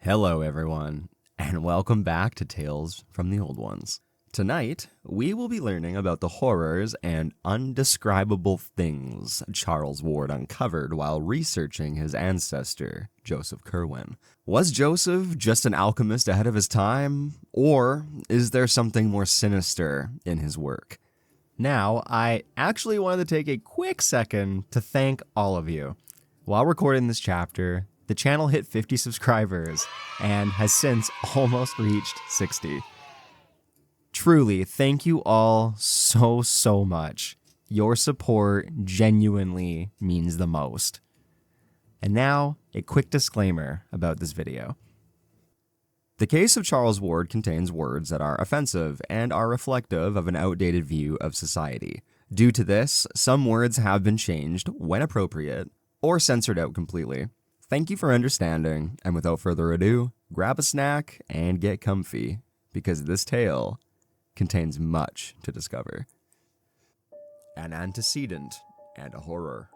Hello everyone, and welcome back to Tales from the Old Ones. Tonight, we will be learning about the horrors and undescribable things Charles Ward uncovered while researching his ancestor, Joseph Curwin. Was Joseph just an alchemist ahead of his time, or is there something more sinister in his work? Now, I actually wanted to take a quick second to thank all of you. While recording this chapter, the channel hit 50 subscribers and has since almost reached 60. Truly, thank you all so much. Your support genuinely means the most. And now, a quick disclaimer about this video. The Case of Charles Ward contains words that are offensive and are reflective of an outdated view of society. Due to this, some words have been changed when appropriate or censored out completely. Thank you for understanding, and without further ado, grab a snack and get comfy, because this tale contains much to discover. An Antecedent and a Horror.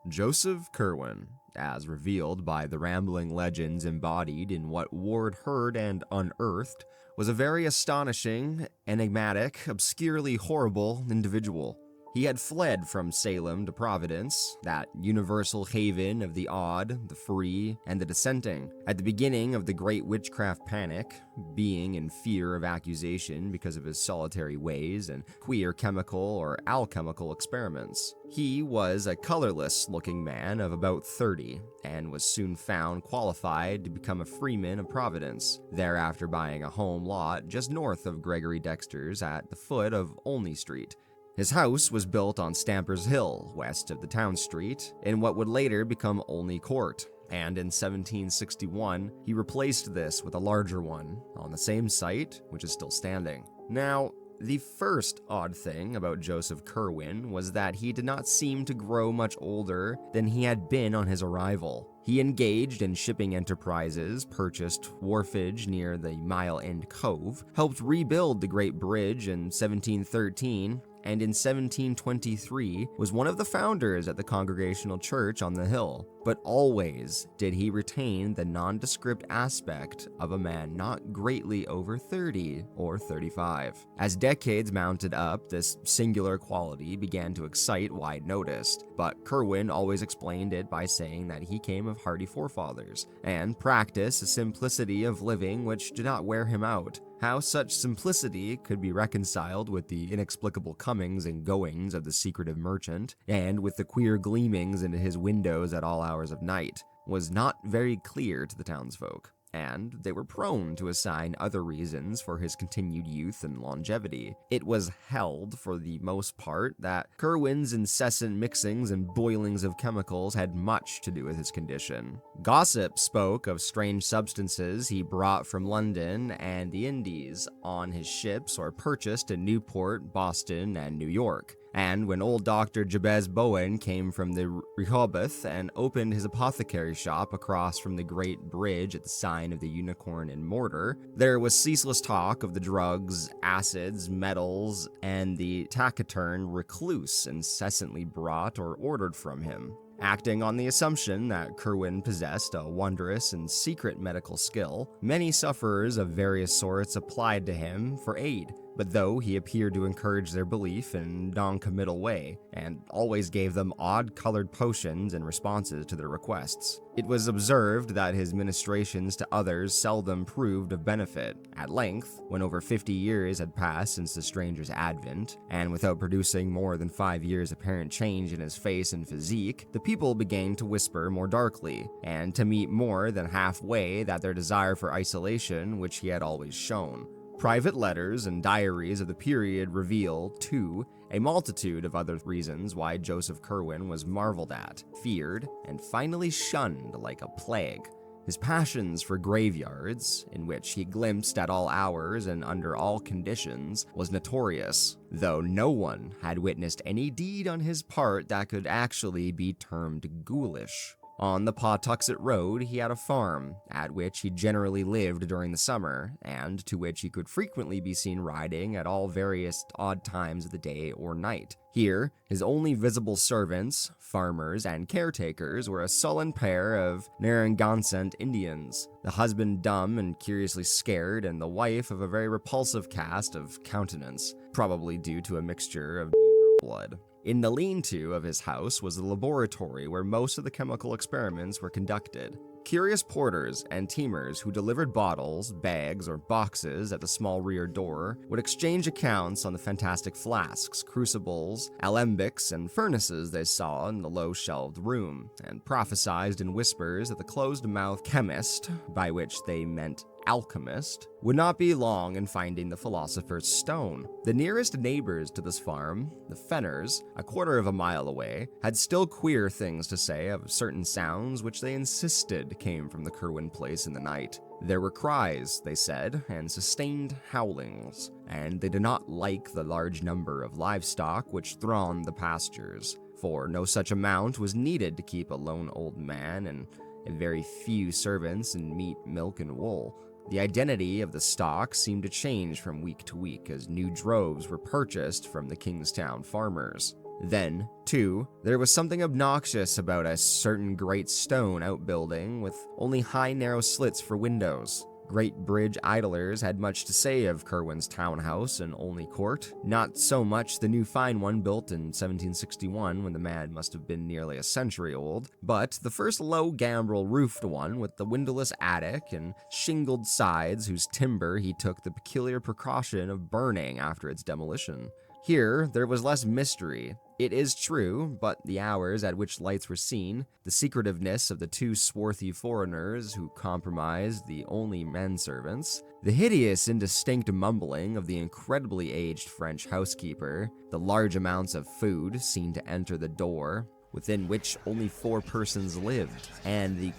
Joseph Curwin, as revealed by the rambling legends embodied in what Ward heard and unearthed, was a very astonishing, enigmatic, obscurely horrible individual. He had fled from Salem to Providence, that universal haven of the odd, the free, and the dissenting, at the beginning of the Great Witchcraft Panic, being in fear of accusation because of his solitary ways and queer chemical or alchemical experiments. He was a colorless-looking man of about 30, and was soon found qualified to become a freeman of Providence, thereafter buying a home lot just north of Gregory Dexter's at the foot of Olney Street. His house was built on Stamper's Hill, west of the town street, in what would later become Olney Court, and in 1761, he replaced this with a larger one, on the same site, which is still standing. Now, the first odd thing about Joseph Curwin was that he did not seem to grow much older than he had been on his arrival. He engaged in shipping enterprises, purchased wharfage near the Mile End Cove, helped rebuild the Great Bridge in 1713, and in 1723 was one of the founders at the Congregational Church on the hill. But always did he retain the nondescript aspect of a man not greatly over 30 or 35. As decades mounted up, this singular quality began to excite wide notice, but Curwin always explained it by saying that he came of hardy forefathers, and practiced a simplicity of living which did not wear him out. How such simplicity could be reconciled with the inexplicable comings and goings of the secretive merchant, and with the queer gleamings into his windows at all hours of night, was not very clear to the townsfolk, and they were prone to assign other reasons for his continued youth and longevity. It was held, for the most part, that Curwin's incessant mixings and boilings of chemicals had much to do with his condition. Gossip spoke of strange substances he brought from London and the Indies on his ships or purchased in Newport, Boston, and New York. And when old Dr. Jabez Bowen came from the Rehoboth and opened his apothecary shop across from the Great Bridge at the sign of the Unicorn and Mortar, there was ceaseless talk of the drugs, acids, metals, and the taciturn recluse incessantly brought or ordered from him. Acting on the assumption that Curwin possessed a wondrous and secret medical skill, many sufferers of various sorts applied to him for aid. But though he appeared to encourage their belief in a non-committal way, and always gave them odd-colored potions in responses to their requests, it was observed that his ministrations to others seldom proved of benefit. At length, when over 50 years had passed since the stranger's advent, and without producing more than 5 years' apparent change in his face and physique, the people began to whisper more darkly, and to meet more than halfway that their desire for isolation which he had always shown. Private letters and diaries of the period reveal, too, a multitude of other reasons why Joseph Curwin was marveled at, feared, and finally shunned like a plague. His passions for graveyards, in which he glimpsed at all hours and under all conditions, was notorious, though no one had witnessed any deed on his part that could actually be termed ghoulish. On the Pawtuxet Road, he had a farm, at which he generally lived during the summer, and to which he could frequently be seen riding at all various odd times of the day or night. Here, his only visible servants, farmers, and caretakers were a sullen pair of Narragansett Indians, the husband dumb and curiously scared, and the wife of a very repulsive cast of countenance, probably due to a mixture of Negro blood. In the lean-to of his house was the laboratory where most of the chemical experiments were conducted. Curious porters and teamers who delivered bottles, bags, or boxes at the small rear door would exchange accounts on the fantastic flasks, crucibles, alembics, and furnaces they saw in the low-shelved room, and prophesied in whispers that the closed-mouthed chemist, by which they meant alchemist, would not be long in finding the philosopher's stone. The nearest neighbors to this farm, the Fenners, a quarter of a mile away, had still queer things to say of certain sounds which they insisted came from the Curwin place in the night. There were cries, they said, and sustained howlings, and they did not like the large number of livestock which thronged the pastures, for no such amount was needed to keep a lone old man and a very few servants in meat, milk, and wool. The identity of the stock seemed to change from week to week as new droves were purchased from the Kingstown farmers. Then, too, there was something obnoxious about a certain great stone outbuilding with only high narrow slits for windows. Great bridge idlers had much to say of Curwin's townhouse in Olney Court, not so much the new fine one built in 1761 when the man must have been nearly a century old, but the first low gambrel roofed one with the windowless attic and shingled sides whose timber he took the peculiar precaution of burning after its demolition. Here, there was less mystery. It is true, but the hours at which lights were seen, the secretiveness of the two swarthy foreigners who comprised the only men-servants, the hideous indistinct mumbling of the incredibly aged French housekeeper, the large amounts of food seen to enter the door, within which only 4 persons lived, and the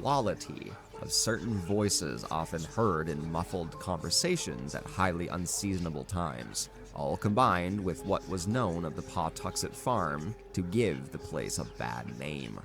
quality of certain voices often heard in muffled conversations at highly unseasonable times, all combined with what was known of the Pawtuxet farm to give the place a bad name.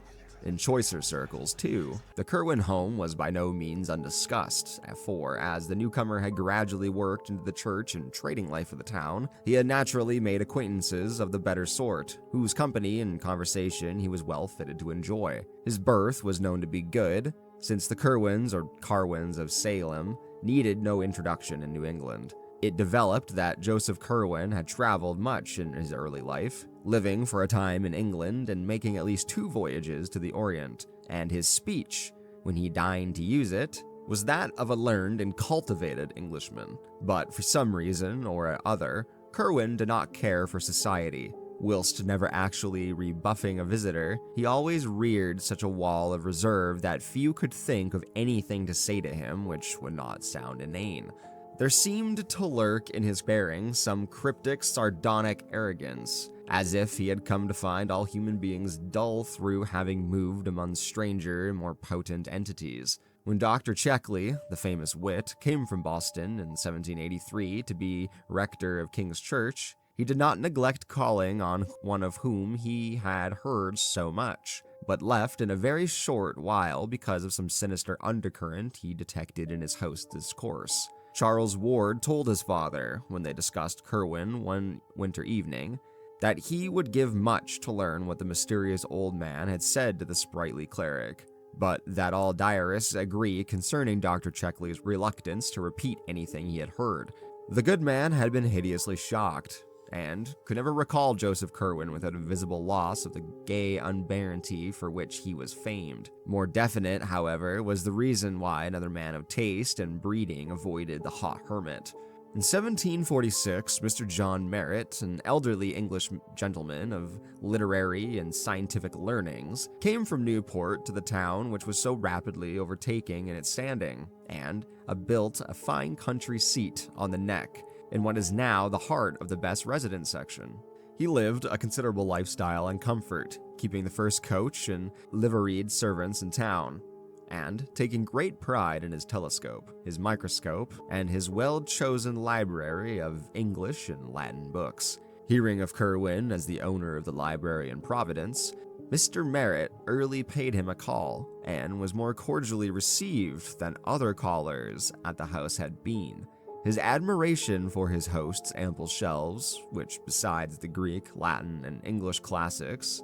In choicer circles, too, the Curwin home was by no means undiscussed, for as the newcomer had gradually worked into the church and trading life of the town, he had naturally made acquaintances of the better sort, whose company and conversation he was well fitted to enjoy. His birth was known to be good, since the Curwins or Carwins of Salem needed no introduction in New England. It developed that Joseph Curwin had traveled much in his early life, living for a time in England and making at least 2 voyages to the Orient, and his speech, when he deigned to use it, was that of a learned and cultivated Englishman. But for some reason or other, Curwin did not care for society. Whilst never actually rebuffing a visitor, he always reared such a wall of reserve that few could think of anything to say to him which would not sound inane. There seemed to lurk in his bearing some cryptic, sardonic arrogance, as if he had come to find all human beings dull through having moved among stranger, more potent entities. When Dr. Checkley, the famous wit, came from Boston in 1783 to be rector of King's Church, he did not neglect calling on one of whom he had heard so much, but left in a very short while because of some sinister undercurrent he detected in his host's discourse. Charles Ward told his father, when they discussed Curwin one winter evening, that he would give much to learn what the mysterious old man had said to the sprightly cleric, but that all diarists agree concerning Dr. Checkley's reluctance to repeat anything he had heard. The good man had been hideously shocked, and could never recall Joseph Curwin without a visible loss of the gay unbarrenty for which he was famed. More definite, however, was the reason why another man of taste and breeding avoided the hot hermit. In 1746, Mr. John Merritt, an elderly English gentleman of literary and scientific learnings, came from Newport to the town which was so rapidly overtaking in its standing, and built a fine country seat on the Neck, in what is now the heart of the best residence section. He lived a considerable lifestyle and comfort, keeping the first coach and liveried servants in town, and taking great pride in his telescope, his microscope, and his well-chosen library of English and Latin books. Hearing of Curwin as the owner of the library in Providence, Mr. Merritt early paid him a call and was more cordially received than other callers at the house had been. His admiration for his host's ample shelves, which besides the Greek, Latin, and English classics,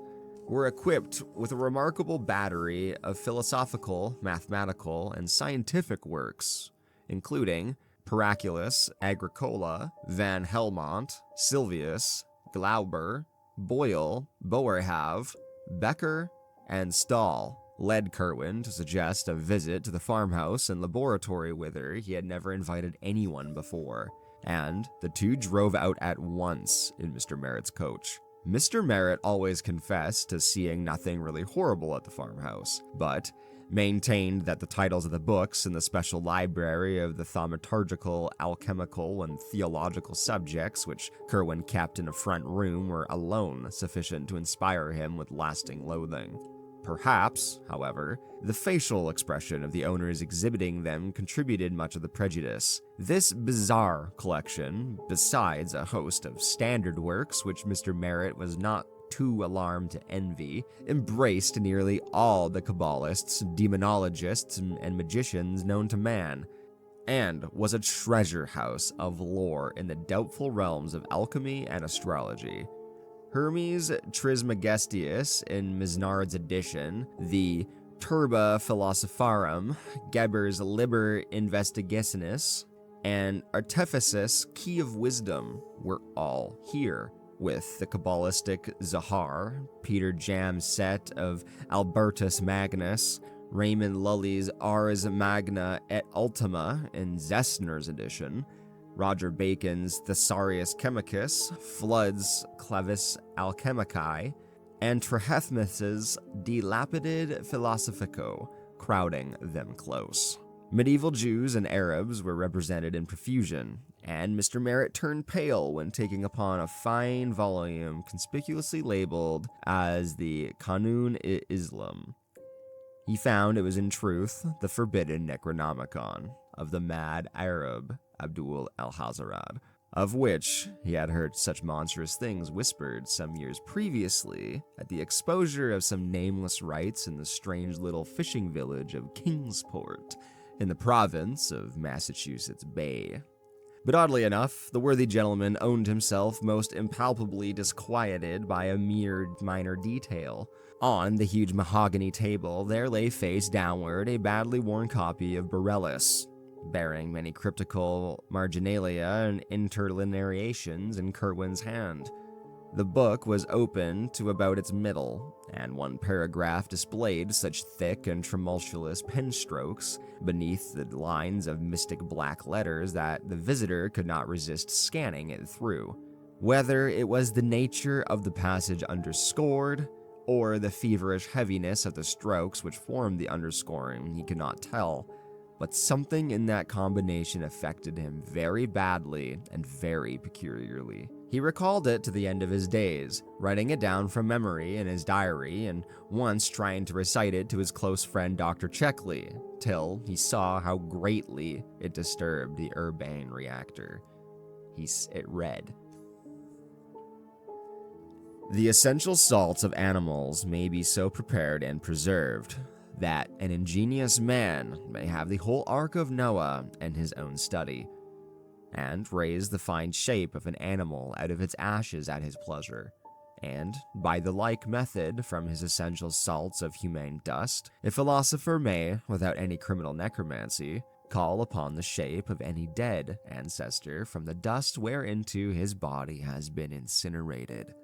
were equipped with a remarkable battery of philosophical, mathematical, and scientific works, including Paraculus, Agricola, Van Helmont, Sylvius, Glauber, Boyle, Boerhaave, Becker, and Stahl, led Curwin to suggest a visit to the farmhouse and laboratory whither he had never invited anyone before, and the two drove out at once in Mr. Merritt's coach. Mr. Merritt always confessed to seeing nothing really horrible at the farmhouse, but maintained that the titles of the books in the special library of the thaumaturgical, alchemical, and theological subjects which Curwin kept in a front room were alone sufficient to inspire him with lasting loathing. Perhaps, however, the facial expression of the owners exhibiting them contributed much of the prejudice. This bizarre collection, besides a host of standard works which Mr. Merritt was not too alarmed to envy, embraced nearly all the Kabbalists, demonologists, and magicians known to man, and was a treasure house of lore in the doubtful realms of alchemy and astrology. Hermes Trismegistius in Misnard's edition, the Turba Philosopharum, Geber's Liber Investigationis, and Artifices Key of Wisdom were all here, with the Kabbalistic Zahar, Peter Jam's set of Albertus Magnus, Raymond Lully's Ars Magna et Ultima in Zestner's edition, Roger Bacon's Thesaurus Chemicus, Flood's Clavis Alchemicae, and Trehethmis's De Lapidid Philosophico, crowding them close. Medieval Jews and Arabs were represented in profusion, and Mr. Merritt turned pale when taking upon a fine volume conspicuously labeled as the Qanun-i-Islam. He found it was in truth the forbidden Necronomicon of the mad Arab Abdul al-Hazarad, of which he had heard such monstrous things whispered some years previously at the exposure of some nameless rites in the strange little fishing village of Kingsport, in the province of Massachusetts Bay. But oddly enough, the worthy gentleman owned himself most impalpably disquieted by a mere minor detail. On the huge mahogany table there lay face downward a badly worn copy of Borellus, bearing many cryptical marginalia and interlineations in Curwin's hand. The book was open to about its middle, and one paragraph displayed such thick and tremulous pen strokes beneath the lines of mystic black letters that the visitor could not resist scanning it through. Whether it was the nature of the passage underscored, or the feverish heaviness of the strokes which formed the underscoring, he could not tell, but something in that combination affected him very badly and very peculiarly. He recalled it to the end of his days, writing it down from memory in his diary, and once trying to recite it to his close friend Dr. Checkley, till he saw how greatly it disturbed the urbane reactor. It read, "The essential salts of animals may be so prepared and preserved that an ingenious man may have the whole ark of Noah and his own study, and raise the fine shape of an animal out of its ashes at his pleasure, and, by the like method, from his essential salts of humane dust, a philosopher may, without any criminal necromancy, call upon the shape of any dead ancestor from the dust whereinto his body has been incinerated."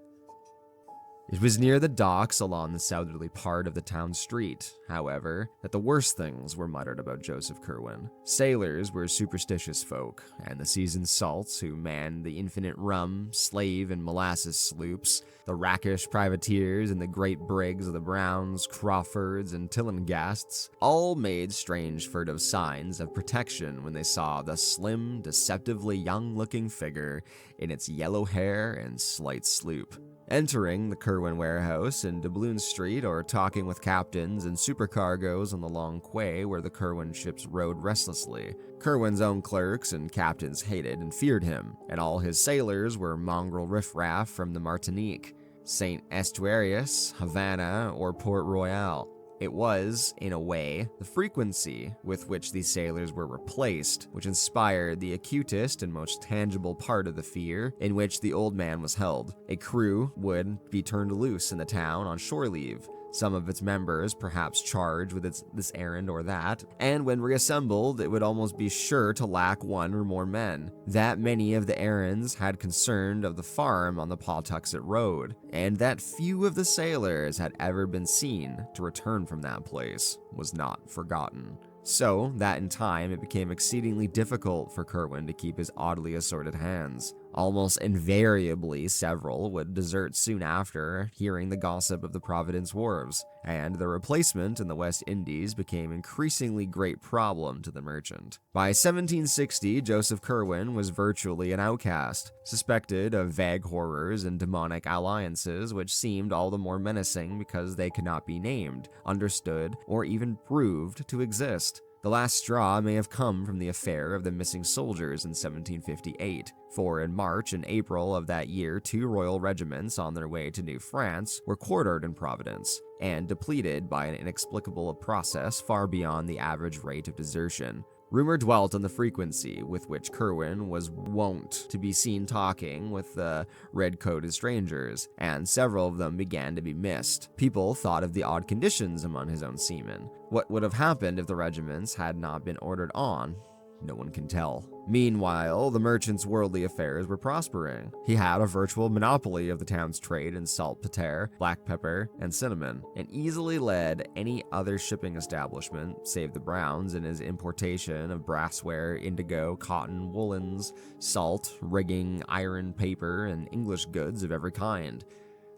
It was near the docks along the southerly part of the town street, however, that the worst things were muttered about Joseph Curwin. Sailors were superstitious folk, and the seasoned salts who manned the infinite rum, slave, and molasses sloops, the rakish privateers, and the great brigs of the Browns, Crawfords, and Tillingasts, all made strange furtive signs of protection when they saw the slim, deceptively young-looking figure in its yellow hair and slight sloop, entering the Curwin warehouse in Doubloon Street, or talking with captains and supercargoes on the long quay where the Curwin ships rode restlessly. Curwin's own clerks and captains hated and feared him, and all his sailors were mongrel riffraff from the Martinique. St. Estuarius, Havana, or Port Royal. It was, in a way, the frequency with which these sailors were replaced, which inspired the acutest and most tangible part of the fear in which the old man was held. A crew would be turned loose in the town on shore leave, some of its members perhaps charged with this errand or that, and when reassembled, it would almost be sure to lack one or more men. That many of the errands had concerned of the farm on the Pawtuxet Road, and that few of the sailors had ever been seen to return from that place was not forgotten. So that in time it became exceedingly difficult for Curwin to keep his oddly assorted hands. Almost invariably, several would desert soon after hearing the gossip of the Providence wharves, and the replacement in the West Indies became increasingly great problem to the merchant. By 1760, Joseph Curwin was virtually an outcast, suspected of vague horrors and demonic alliances which seemed all the more menacing because they could not be named, understood, or even proved to exist. The last straw may have come from the affair of the missing soldiers in 1758, for in March and April of that year 2 royal regiments on their way to New France were quartered in Providence, and depleted by an inexplicable process far beyond the average rate of desertion. Rumor dwelt on the frequency with which Curwin was wont to be seen talking with the red-coated strangers, and several of them began to be missed. People thought of the odd conditions among his own seamen. What would have happened if the regiments had not been ordered on? No one can tell. Meanwhile, the merchant's worldly affairs were prospering. He had a virtual monopoly of the town's trade in saltpeter, black pepper, and cinnamon, and easily led any other shipping establishment, save the Browns, in his importation of brassware, indigo, cotton, woolens, salt, rigging, iron, paper, and English goods of every kind.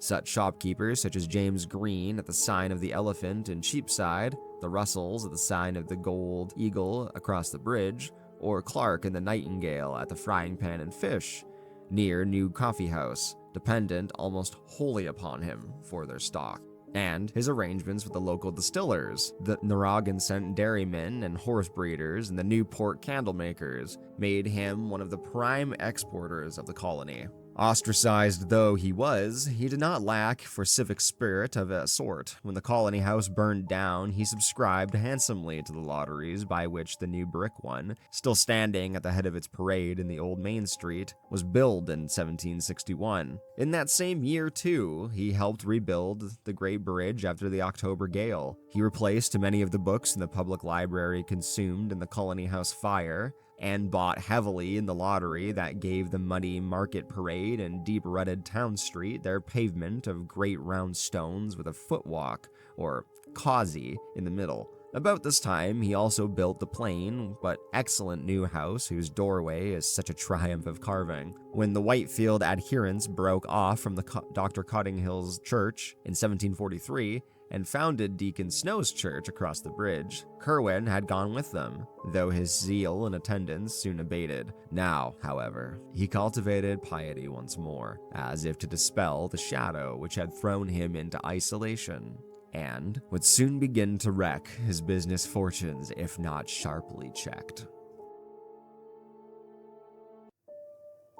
Such shopkeepers such as James Green at the sign of the Elephant in Cheapside, the Russells at the sign of the Gold Eagle across the bridge, or Clark and the Nightingale at the Frying Pan and Fish, near New Coffee House, dependent almost wholly upon him for their stock. And his arrangements with the local distillers, the Narragansett dairymen and horse breeders, and the Newport candle makers, made him one of the prime exporters of the colony. Ostracized though he was, he did not lack for civic spirit of a sort. When the colony house burned down, he subscribed handsomely to the lotteries by which the new brick one, still standing at the head of its parade in the old Main Street, was built in 1761. In that same year, too, he helped rebuild the Great Bridge after the October gale. He replaced many of the books in the public library consumed in the colony house fire, and bought heavily in the lottery that gave the muddy Market Parade and deep-rutted Town Street their pavement of great round stones with a footwalk, or causey, in the middle. About this time, he also built the plain but excellent new house whose doorway is such a triumph of carving. When the Whitefield adherents broke off from the Dr. Cottinghill's church in 1743, and founded Deacon Snow's church across the bridge, Curwin had gone with them, though his zeal and attendance soon abated. Now, however, he cultivated piety once more, as if to dispel the shadow which had thrown him into isolation, and would soon begin to wreck his business fortunes if not sharply checked.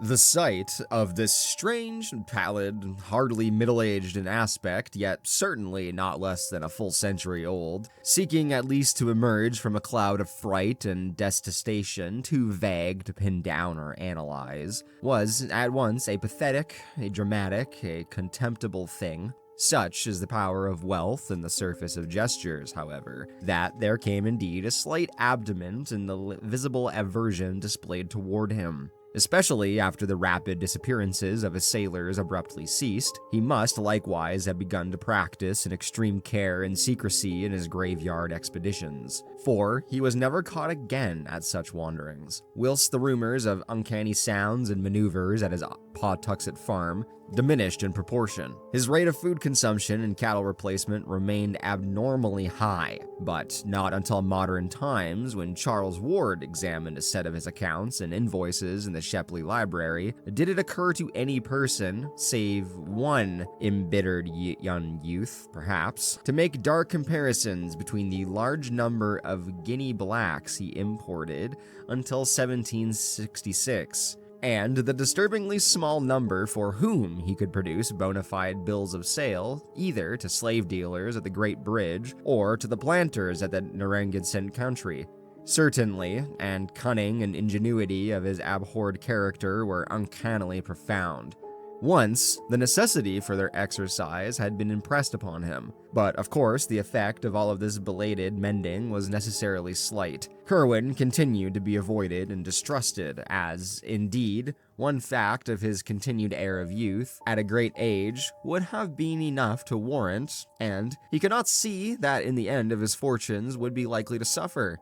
The sight of this strange, pallid, hardly middle-aged in aspect, yet certainly not less than a full century old, seeking at least to emerge from a cloud of fright and detestation too vague to pin down or analyze, was at once a pathetic, a dramatic, a contemptible thing. Such is the power of wealth and the surface of gestures, however, that there came indeed a slight abandonment in the visible aversion displayed toward him. Especially after the rapid disappearances of his sailors abruptly ceased, he must likewise have begun to practice an extreme care and secrecy in his graveyard expeditions, for he was never caught again at such wanderings, whilst the rumors of uncanny sounds and maneuvers at his Pawtuxet farm diminished in proportion. His rate of food consumption and cattle replacement remained abnormally high, but not until modern times, when Charles Ward examined a set of his accounts and invoices in the Shepley Library, did it occur to any person, save one embittered young youth, perhaps, to make dark comparisons between the large number of guinea blacks he imported until 1766, and the disturbingly small number for whom he could produce bona fide bills of sale, either to slave dealers at the Great Bridge or to the planters at the Narragansett country. Certainly, and cunning and ingenuity of his abhorred character were uncannily profound. Once, the necessity for their exercise had been impressed upon him, but of course the effect of all of this belated mending was necessarily slight. Curwin continued to be avoided and distrusted, as, indeed, one fact of his continued air of youth at a great age would have been enough to warrant, and he could not see that in the end of his fortunes would be likely to suffer.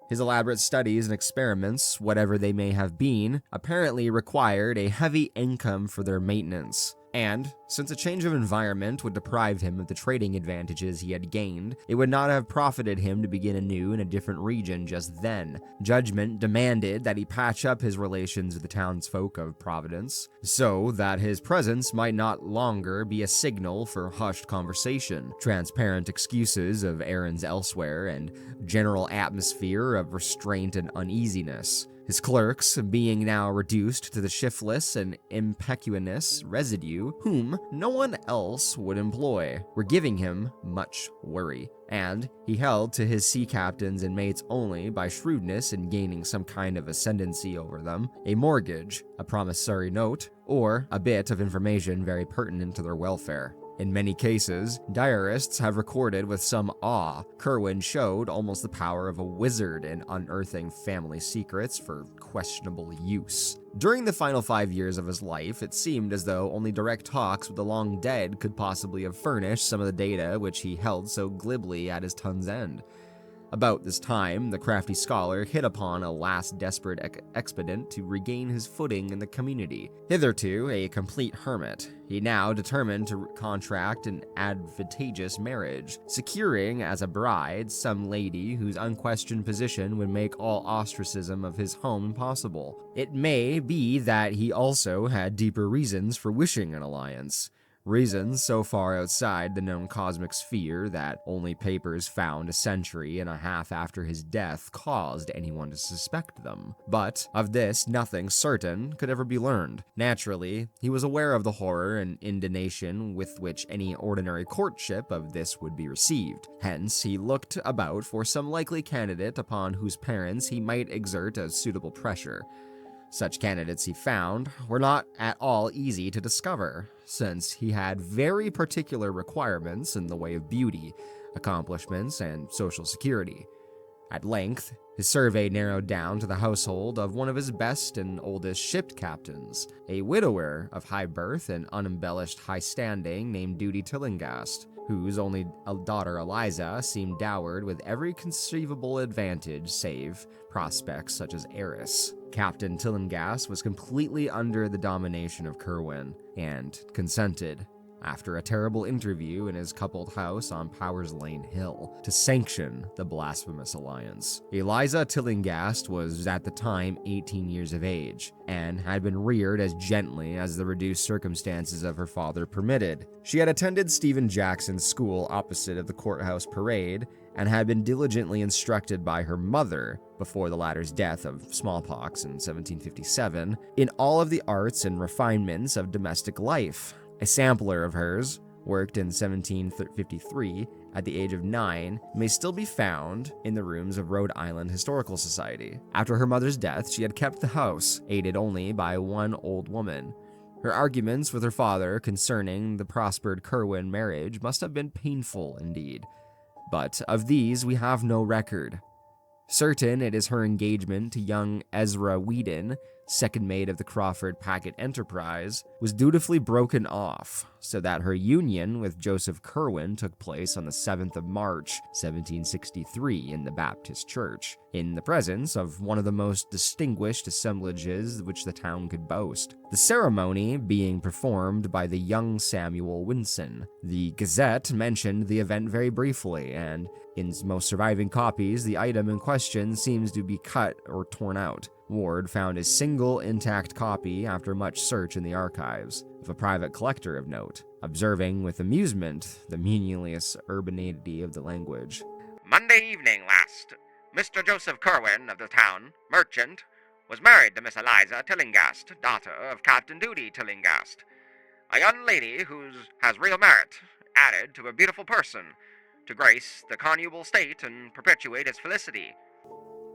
His elaborate studies and experiments, whatever they may have been, apparently required a heavy income for their maintenance. And, since a change of environment would deprive him of the trading advantages he had gained, it would not have profited him to begin anew in a different region just then. Judgment demanded that he patch up his relations with the townsfolk of Providence, so that his presence might not longer be a signal for hushed conversation, transparent excuses of errands elsewhere, and general atmosphere of restraint and uneasiness. His clerks, being now reduced to the shiftless and impecunious residue whom no one else would employ, were giving him much worry, and he held to his sea captains and mates only by shrewdness in gaining some kind of ascendancy over them, a mortgage, a promissory note, or a bit of information very pertinent to their welfare. In many cases, diarists have recorded with some awe, Curwin showed almost the power of a wizard in unearthing family secrets for questionable use. During the final 5 years of his life, it seemed as though only direct talks with the long dead could possibly have furnished some of the data which he held so glibly at his tongue's end. About this time, the crafty scholar hit upon a last desperate expedient to regain his footing in the community. Hitherto a complete hermit, he now determined to contract an advantageous marriage, securing as a bride some lady whose unquestioned position would make all ostracism of his home impossible. It may be that he also had deeper reasons for wishing an alliance. Reasons so far outside the known cosmic sphere that only papers found a century and a half after his death caused anyone to suspect them. But of this nothing certain could ever be learned. Naturally, he was aware of the horror and indignation with which any ordinary courtship of this would be received. Hence, he looked about for some likely candidate upon whose parents he might exert a suitable pressure. Such candidates he found were not at all easy to discover, since he had very particular requirements in the way of beauty, accomplishments, and social security. At length, his survey narrowed down to the household of one of his best and oldest ship captains, a widower of high birth and unembellished high standing named Duty Tillinghast, whose only daughter Eliza seemed dowered with every conceivable advantage save prospects such as heiress. Captain Tillinghast was completely under the domination of Curwin, and consented, after a terrible interview in his coupled house on Powers Lane Hill, to sanction the blasphemous alliance. Eliza Tillinghast was at the time 18 years of age, and had been reared as gently as the reduced circumstances of her father permitted. She had attended Stephen Jackson's school opposite of the courthouse parade, and had been diligently instructed by her mother, before the latter's death of smallpox in 1757, in all of the arts and refinements of domestic life. A sampler of hers, worked in 1753, at the age of 9, may still be found in the rooms of Rhode Island Historical Society. After her mother's death, she had kept the house, aided only by one old woman. Her arguments with her father concerning the prospered Curwin marriage must have been painful indeed, but of these we have no record. Certain it is her engagement to young Ezra Whedon, second mate of the Crawford Packet Enterprise, was dutifully broken off, so that her union with Joseph Curwin took place on the 7th of March, 1763, in the Baptist Church, in the presence of one of the most distinguished assemblages which the town could boast. The ceremony being performed by the young Samuel Winson. The Gazette mentioned the event very briefly, and in most surviving copies, the item in question seems to be cut or torn out. Ward found a single intact copy after much search in the archives, of a private collector of note, observing with amusement the meaningless urbanity of the language. Monday evening last, Mr. Joseph Curwin of the town, merchant, was married to Miss Eliza Tillinghast, daughter of Captain Duty Tillinghast, a young lady who has real merit, added to a beautiful person, to grace the connubial state and perpetuate its felicity.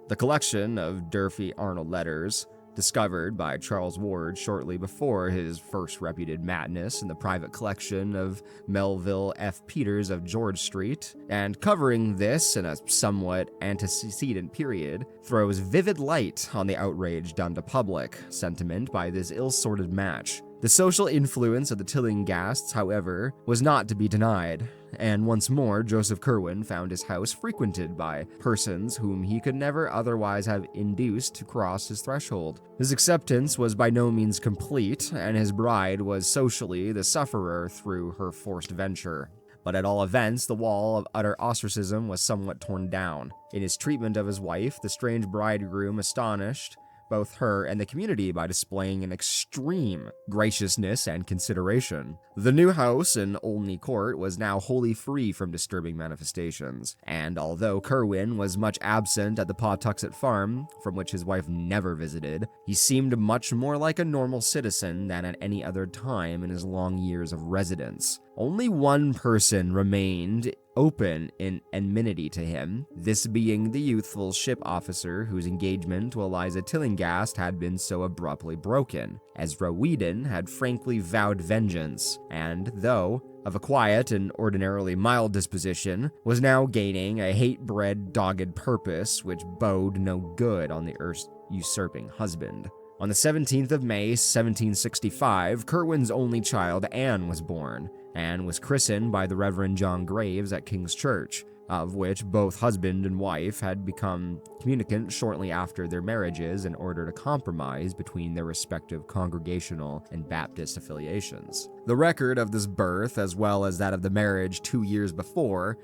The collection of Durfee Arnold letters, discovered by Charles Ward shortly before his first reputed madness in the private collection of Melville F. Peters of George Street, and covering this in a somewhat antecedent period, throws vivid light on the outrage done to public sentiment by this ill-sorted match. The social influence of the Tillinghasts, however, was not to be denied, and once more Joseph Curwin found his house frequented by persons whom he could never otherwise have induced to cross his threshold. His acceptance was by no means complete, and his bride was socially the sufferer through her forced venture. But at all events, the wall of utter ostracism was somewhat torn down. In his treatment of his wife, the strange bridegroom astonished both her and the community by displaying an extreme graciousness and consideration. The new house in Olney Court was now wholly free from disturbing manifestations, and although Curwin was much absent at the Pawtuxet farm, from which his wife never visited, he seemed much more like a normal citizen than at any other time in his long years of residence. Only one person remained open in enmity to him, this being the youthful ship officer whose engagement to Eliza Tillinghast had been so abruptly broken. Ezra Whedon had frankly vowed vengeance, and, though of a quiet and ordinarily mild disposition, was now gaining a hate-bred, dogged purpose which boded no good on the Earth's usurping husband. On the 17th of May, 1765, Curwin's only child, Anne, was born, and was christened by the Reverend John Graves at King's Church, of which both husband and wife had become communicant shortly after their marriages in order to compromise between their respective congregational and Baptist affiliations. The record of this birth, as well as that of the marriage 2 years before,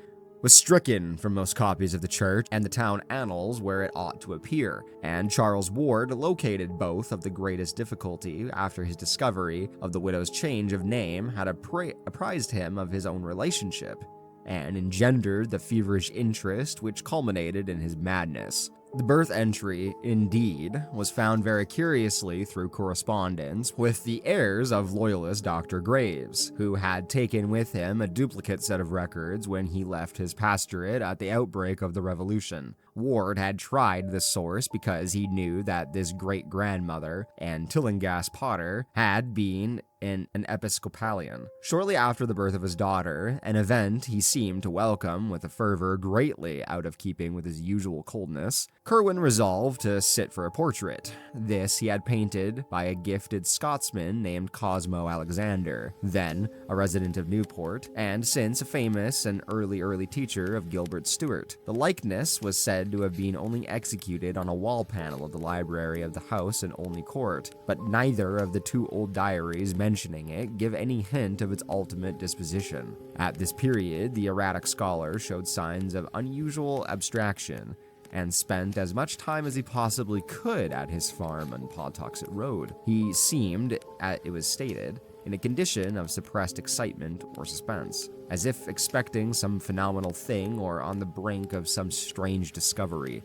was stricken from most copies of the church and the town annals where it ought to appear, and Charles Ward located both of the greatest difficulty after his discovery of the widow's change of name had apprised him of his own relationship, and engendered the feverish interest which culminated in his madness. The birth entry, indeed, was found very curiously through correspondence with the heirs of loyalist Dr. Graves, who had taken with him a duplicate set of records when he left his pastorate at the outbreak of the Revolution. Ward had tried this source because he knew that this great-grandmother, Anne Tillinghast Potter, had been an Episcopalian. Shortly after the birth of his daughter, an event he seemed to welcome with a fervor greatly out of keeping with his usual coldness, Curwin resolved to sit for a portrait. This he had painted by a gifted Scotsman named Cosmo Alexander, then a resident of Newport, and since a famous and early teacher of Gilbert Stuart. The likeness was said to have been only executed on a wall panel of the library of the house in Olney Court, but neither of the two old diaries mentioning it give any hint of its ultimate disposition. At this period, the erratic scholar showed signs of unusual abstraction, and spent as much time as he possibly could at his farm on Pawtuxet Road. He seemed, as it was stated, in a condition of suppressed excitement or suspense, as if expecting some phenomenal thing or on the brink of some strange discovery.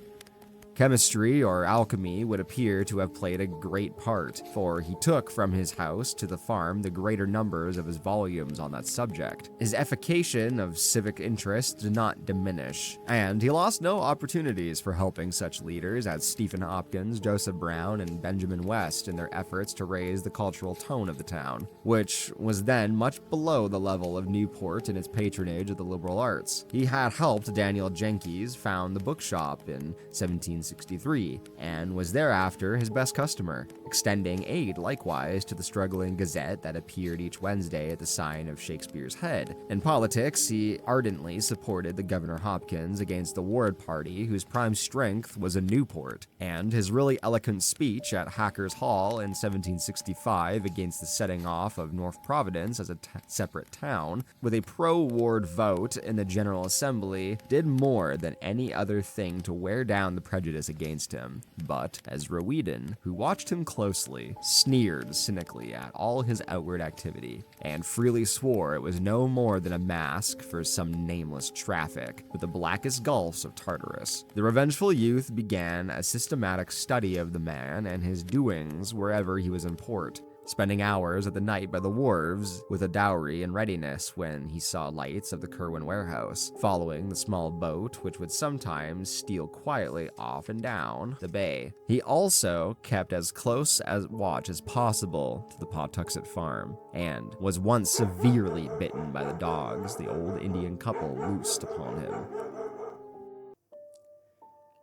Chemistry or alchemy would appear to have played a great part, for he took from his house to the farm the greater numbers of his volumes on that subject. His effication of civic interest did not diminish, and he lost no opportunities for helping such leaders as Stephen Hopkins, Joseph Brown, and Benjamin West in their efforts to raise the cultural tone of the town, which was then much below the level of Newport in its patronage of the liberal arts. He had helped Daniel Jenkins found the bookshop in 1763, and was thereafter his best customer, extending aid likewise to the struggling Gazette that appeared each Wednesday at the sign of Shakespeare's Head. In politics, he ardently supported the Governor Hopkins against the Ward party, whose prime strength was in Newport, and his really eloquent speech at Hackers Hall in 1765 against the setting off of North Providence as a separate town, with a pro-Ward vote in the General Assembly, did more than any other thing to wear down the prejudice prejudice against him, but Ezra Whedon, who watched him closely, sneered cynically at all his outward activity, and freely swore it was no more than a mask for some nameless traffic with the blackest gulfs of Tartarus. The revengeful youth began a systematic study of the man and his doings wherever he was in port, spending hours of the night by the wharves with a dowry in readiness when he saw lights of the Curwin warehouse, following the small boat which would sometimes steal quietly off and down the bay. He also kept as close as watch as possible to the Pawtuxet farm, and was once severely bitten by the dogs the old Indian couple loosed upon him.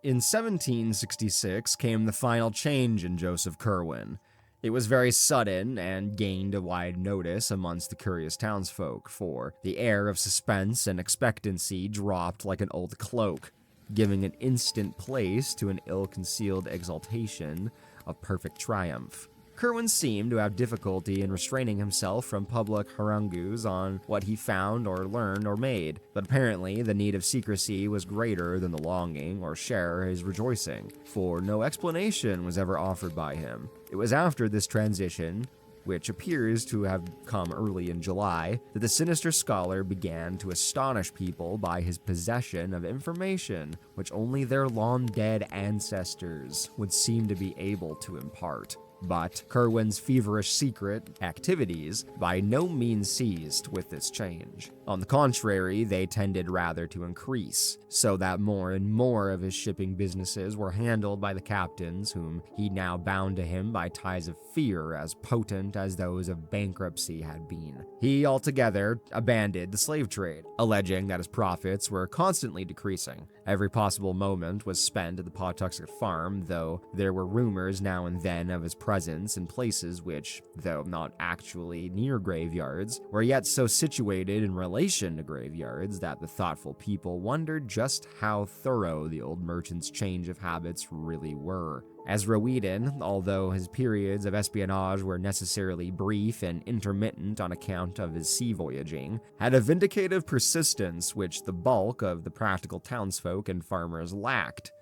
In 1766 came the final change in Joseph Curwin. It was very sudden and gained a wide notice amongst the curious townsfolk, for the air of suspense and expectancy dropped like an old cloak, giving an instant place to an ill-concealed exultation of perfect triumph. Curwin seemed to have difficulty in restraining himself from public harangues on what he found or learned or made, but apparently the need of secrecy was greater than the longing or share his rejoicing, for no explanation was ever offered by him. It was after this transition, which appears to have come early in July, that the sinister scholar began to astonish people by his possession of information which only their long-dead ancestors would seem to be able to impart. But Curwin's feverish secret activities by no means ceased with this change. On the contrary, they tended rather to increase, so that more and more of his shipping businesses were handled by the captains whom he now bound to him by ties of fear as potent as those of bankruptcy had been. He altogether abandoned the slave trade, alleging that his profits were constantly decreasing. Every possible moment was spent at the Pawtuxet farm, though there were rumors now and then of his presence in places which, though not actually near graveyards, were yet so situated in relation to graveyards that the thoughtful people wondered just how thorough the old merchant's change of habits really were. Ezra Whedon, although his periods of espionage were necessarily brief and intermittent on account of his sea voyaging, had a vindicative persistence which the bulk of the practical townsfolk and farmers lacked,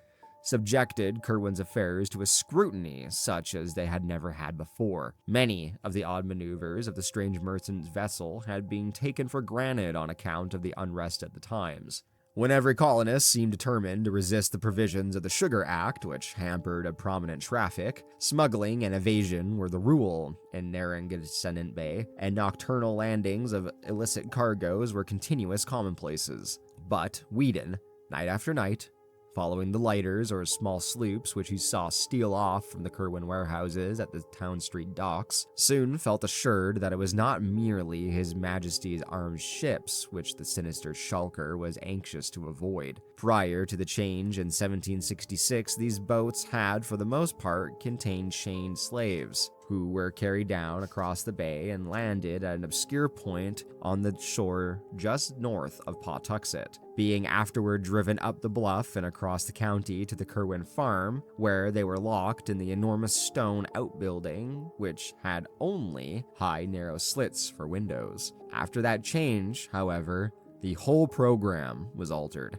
subjected Curwin's affairs to a scrutiny such as they had never had before. Many of the odd maneuvers of the strange merchant's vessel had been taken for granted on account of the unrest at the times. When every colonist seemed determined to resist the provisions of the Sugar Act, which hampered a prominent traffic, smuggling and evasion were the rule in Narragansett Bay, and nocturnal landings of illicit cargoes were continuous commonplaces. But Whedon, night after night, following the lighters or small sloops which he saw steal off from the Curwin warehouses at the Town Street docks, soon felt assured that it was not merely His Majesty's armed ships which the sinister shulker was anxious to avoid. Prior to the change in 1766, these boats had, for the most part, contained chained slaves, who were carried down across the bay and landed at an obscure point on the shore just north of Pawtuxet, being afterward driven up the bluff and across the county to the Curwin farm, where they were locked in the enormous stone outbuilding, which had only high, narrow slits for windows. After that change, however, the whole program was altered.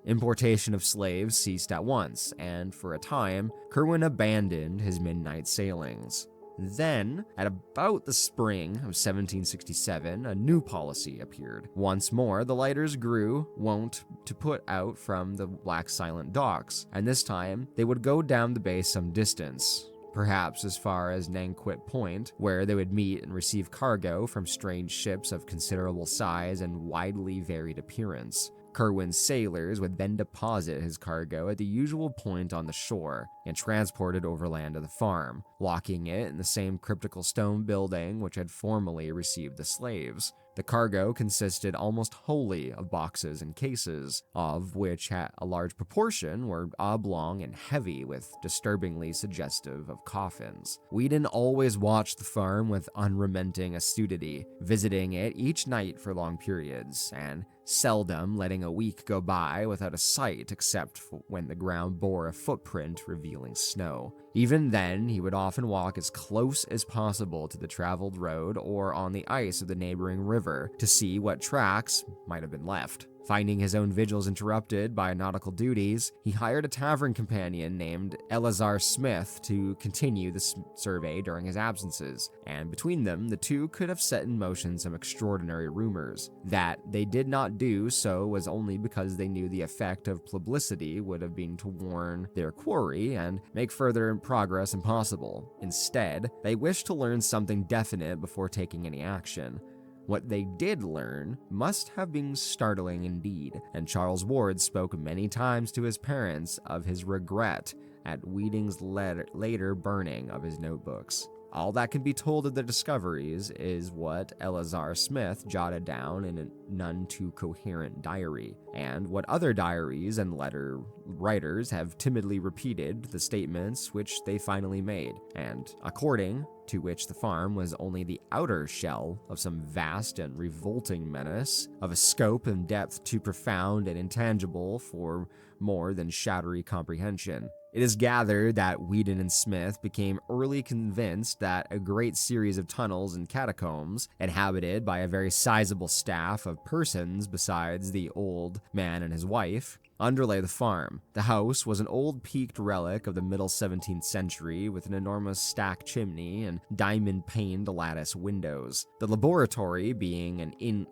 Importation of slaves ceased at once, and for a time, Curwin abandoned his midnight sailings. Then, at about the spring of 1767, a new policy appeared. Once more, the lighters grew wont to put out from the black silent docks, and this time they would go down the bay some distance, perhaps as far as Nanquit Point, where they would meet and receive cargo from strange ships of considerable size and widely varied appearance. Curwin's sailors would then deposit his cargo at the usual point on the shore and transport it overland to the farm, locking it in the same cryptical stone building which had formerly received the slaves. The cargo consisted almost wholly of boxes and cases, of which a large proportion were oblong and heavy, with disturbingly suggestive of coffins. Whedon always watched the farm with unremitting assiduity, visiting it each night for long periods, and seldom letting a week go by without a sight except when the ground bore a footprint revealing snow. Even then, he would often walk as close as possible to the traveled road or on the ice of the neighboring river to see what tracks might have been left. Finding his own vigils interrupted by nautical duties, he hired a tavern companion named Eleazar Smith to continue the survey during his absences, and between them, the two could have set in motion some extraordinary rumors. That they did not do so was only because they knew the effect of publicity would have been to warn their quarry and make further progress impossible. Instead, they wished to learn something definite before taking any action. What they did learn must have been startling indeed, and Charles Ward spoke many times to his parents of his regret at Weeding's later burning of his notebooks. All that can be told of the discoveries is what Eleazar Smith jotted down in a none too coherent diary, and what other diaries and letter writers have timidly repeated the statements which they finally made, and according to which the farm was only the outer shell of some vast and revolting menace, of a scope and depth too profound and intangible for more than shadowy comprehension. It is gathered that Weedon and Smith became early convinced that a great series of tunnels and catacombs, inhabited by a very sizable staff of persons besides the old man and his wife, underlay the farm. The house was an old peaked relic of the middle 17th century with an enormous stack chimney and diamond-paned lattice windows. The laboratory being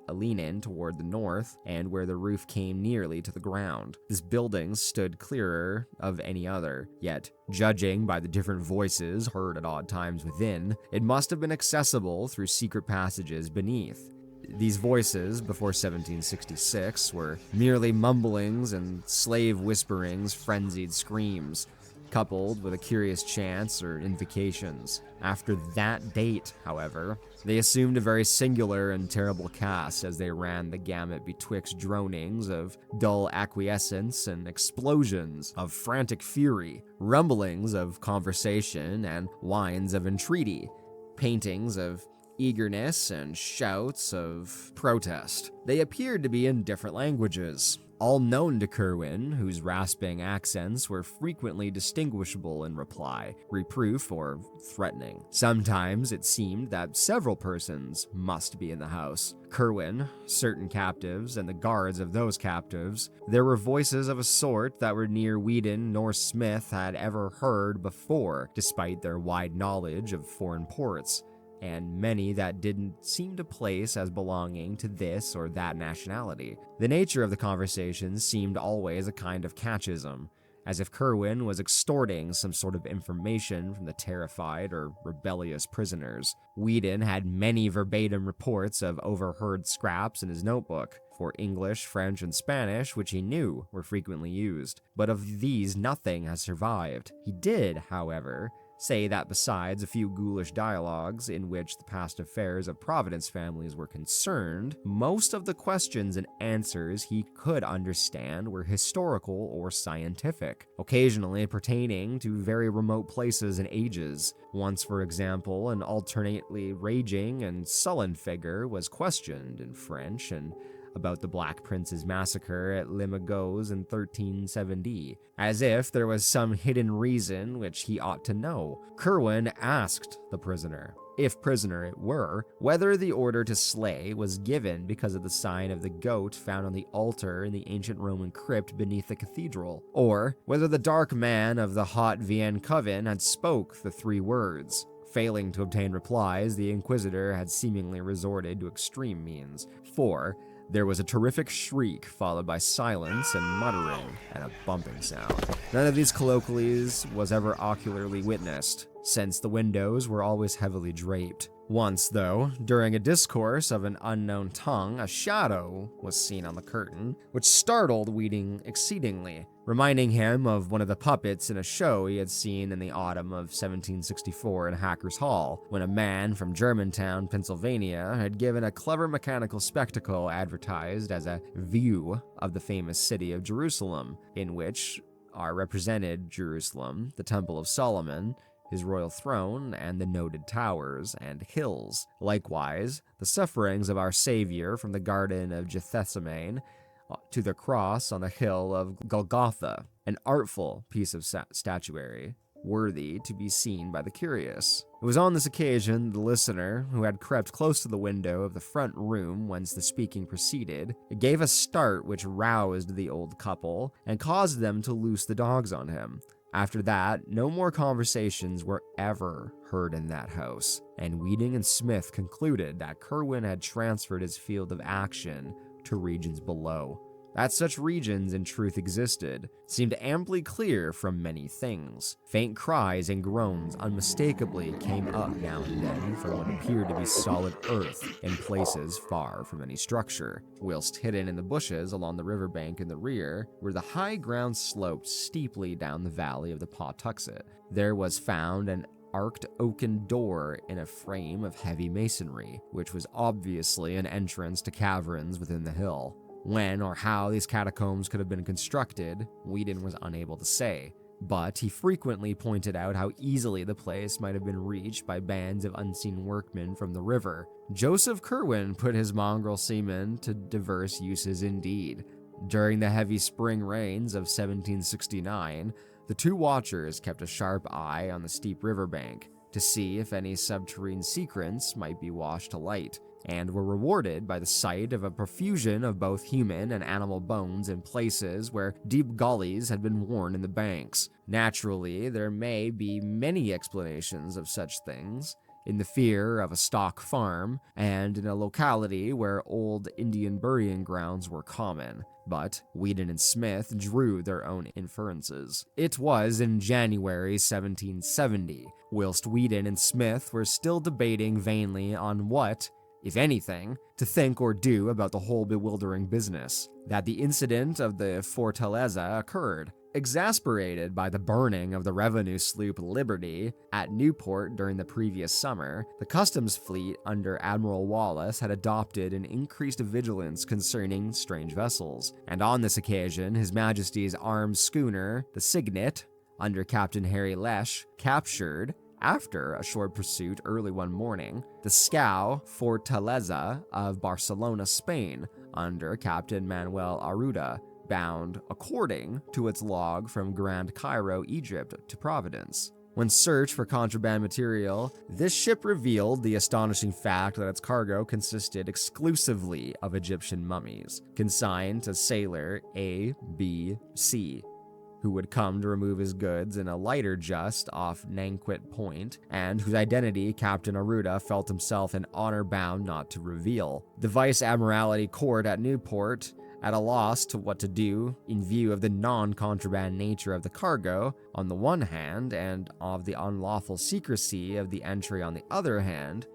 a lean-in toward the north and where the roof came nearly to the ground. This building stood clearer of any other, yet, judging by the different voices heard at odd times within, it must have been accessible through secret passages beneath. These voices, before 1766, were merely mumblings and slave whisperings, frenzied screams, coupled with a curious chants or invocations. After that date, however, they assumed a very singular and terrible cast as they ran the gamut betwixt dronings of dull acquiescence and explosions of frantic fury, rumblings of conversation and whines of entreaty, paintings of eagerness and shouts of protest. They appeared to be in different languages, all known to Curwin, whose rasping accents were frequently distinguishable in reply, reproof, or threatening. Sometimes it seemed that several persons must be in the house. Curwin, certain captives, and the guards of those captives. There were voices of a sort that were neither Weedon nor Smith had ever heard before, despite their wide knowledge of foreign ports, and many that didn't seem to place as belonging to this or that nationality. The nature of the conversations seemed always a kind of catechism, as if Curwin was extorting some sort of information from the terrified or rebellious prisoners. Weedon had many verbatim reports of overheard scraps in his notebook, for English, French, and Spanish, which he knew were frequently used, but of these nothing has survived. He did, however, say that besides a few ghoulish dialogues in which the past affairs of Providence families were concerned, most of the questions and answers he could understand were historical or scientific, occasionally pertaining to very remote places and ages. Once, for example, an alternately raging and sullen figure was questioned in French and about the Black Prince's massacre at Limoges in 1370, as if there was some hidden reason which he ought to know. Curwin asked the prisoner, if prisoner it were, whether the order to slay was given because of the sign of the goat found on the altar in the ancient Roman crypt beneath the cathedral, or whether the dark man of the Haute Vienne Coven had spoke the three words. Failing to obtain replies, the Inquisitor had seemingly resorted to extreme means, for there was a terrific shriek, followed by silence and muttering, and a bumping sound. None of these colloquies was ever ocularly witnessed, since the windows were always heavily draped. Once, though, during a discourse of an unknown tongue, a shadow was seen on the curtain, which startled Weeding exceedingly, reminding him of one of the puppets in a show he had seen in the autumn of 1764 in Hackers Hall, when a man from Germantown, Pennsylvania, had given a clever mechanical spectacle advertised as a view of the famous city of Jerusalem, in which are represented Jerusalem, the Temple of Solomon, his royal throne, and the noted towers and hills. Likewise, the sufferings of our Savior from the Garden of Gethsemane to the cross on the hill of Golgotha, an artful piece of statuary, worthy to be seen by the curious. It was on this occasion the listener, who had crept close to the window of the front room whence the speaking proceeded, gave a start which roused the old couple and caused them to loose the dogs on him. After that, no more conversations were ever heard in that house, and Weeding and Smith concluded that Curwin had transferred his field of action to regions below. That such regions in truth existed seemed amply clear from many things. Faint cries and groans unmistakably came up now and then from what appeared to be solid earth in places far from any structure, whilst hidden in the bushes along the riverbank in the rear, where the high ground sloped steeply down the valley of the Pawtuxet, there was found an arched oaken door in a frame of heavy masonry, which was obviously an entrance to caverns within the hill. When or how these catacombs could have been constructed, Whedon was unable to say, but he frequently pointed out how easily the place might have been reached by bands of unseen workmen from the river. Joseph Curwin put his mongrel seamen to diverse uses indeed. During the heavy spring rains of 1769, the two watchers kept a sharp eye on the steep riverbank to see if any subterranean secrets might be washed to light, and were rewarded by the sight of a profusion of both human and animal bones in places where deep gullies had been worn in the banks. Naturally, there may be many explanations of such things, in the fear of a stock farm, and in a locality where old Indian burying grounds were common, but Whedon and Smith drew their own inferences. It was in January 1770, whilst Whedon and Smith were still debating vainly on what, if anything, to think or do about the whole bewildering business, that the incident of the Fortaleza occurred. Exasperated by the burning of the revenue sloop Liberty at Newport during the previous summer, the customs fleet under Admiral Wallace had adopted an increased vigilance concerning strange vessels, and on this occasion His Majesty's armed schooner, the Signet, under Captain Harry Lesh, captured, after a short pursuit early one morning, the scow Fortaleza of Barcelona, Spain, under Captain Manuel Arruda, bound, according to its log, from Grand Cairo, Egypt, to Providence. When searched for contraband material, this ship revealed the astonishing fact that its cargo consisted exclusively of Egyptian mummies, consigned to sailor A.B.C., who would come to remove his goods in a lighter just off Nanquit Point, and whose identity Captain Arruda felt himself in honor bound not to reveal. The Vice Admiralty Court at Newport, at a loss to what to do in view of the non-contraband nature of the cargo on the one hand and of the unlawful secrecy of the entry on the other hand,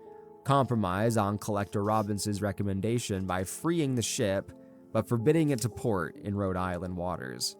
compromised on Collector Robinson's recommendation by freeing the ship but forbidding it to port in Rhode Island waters.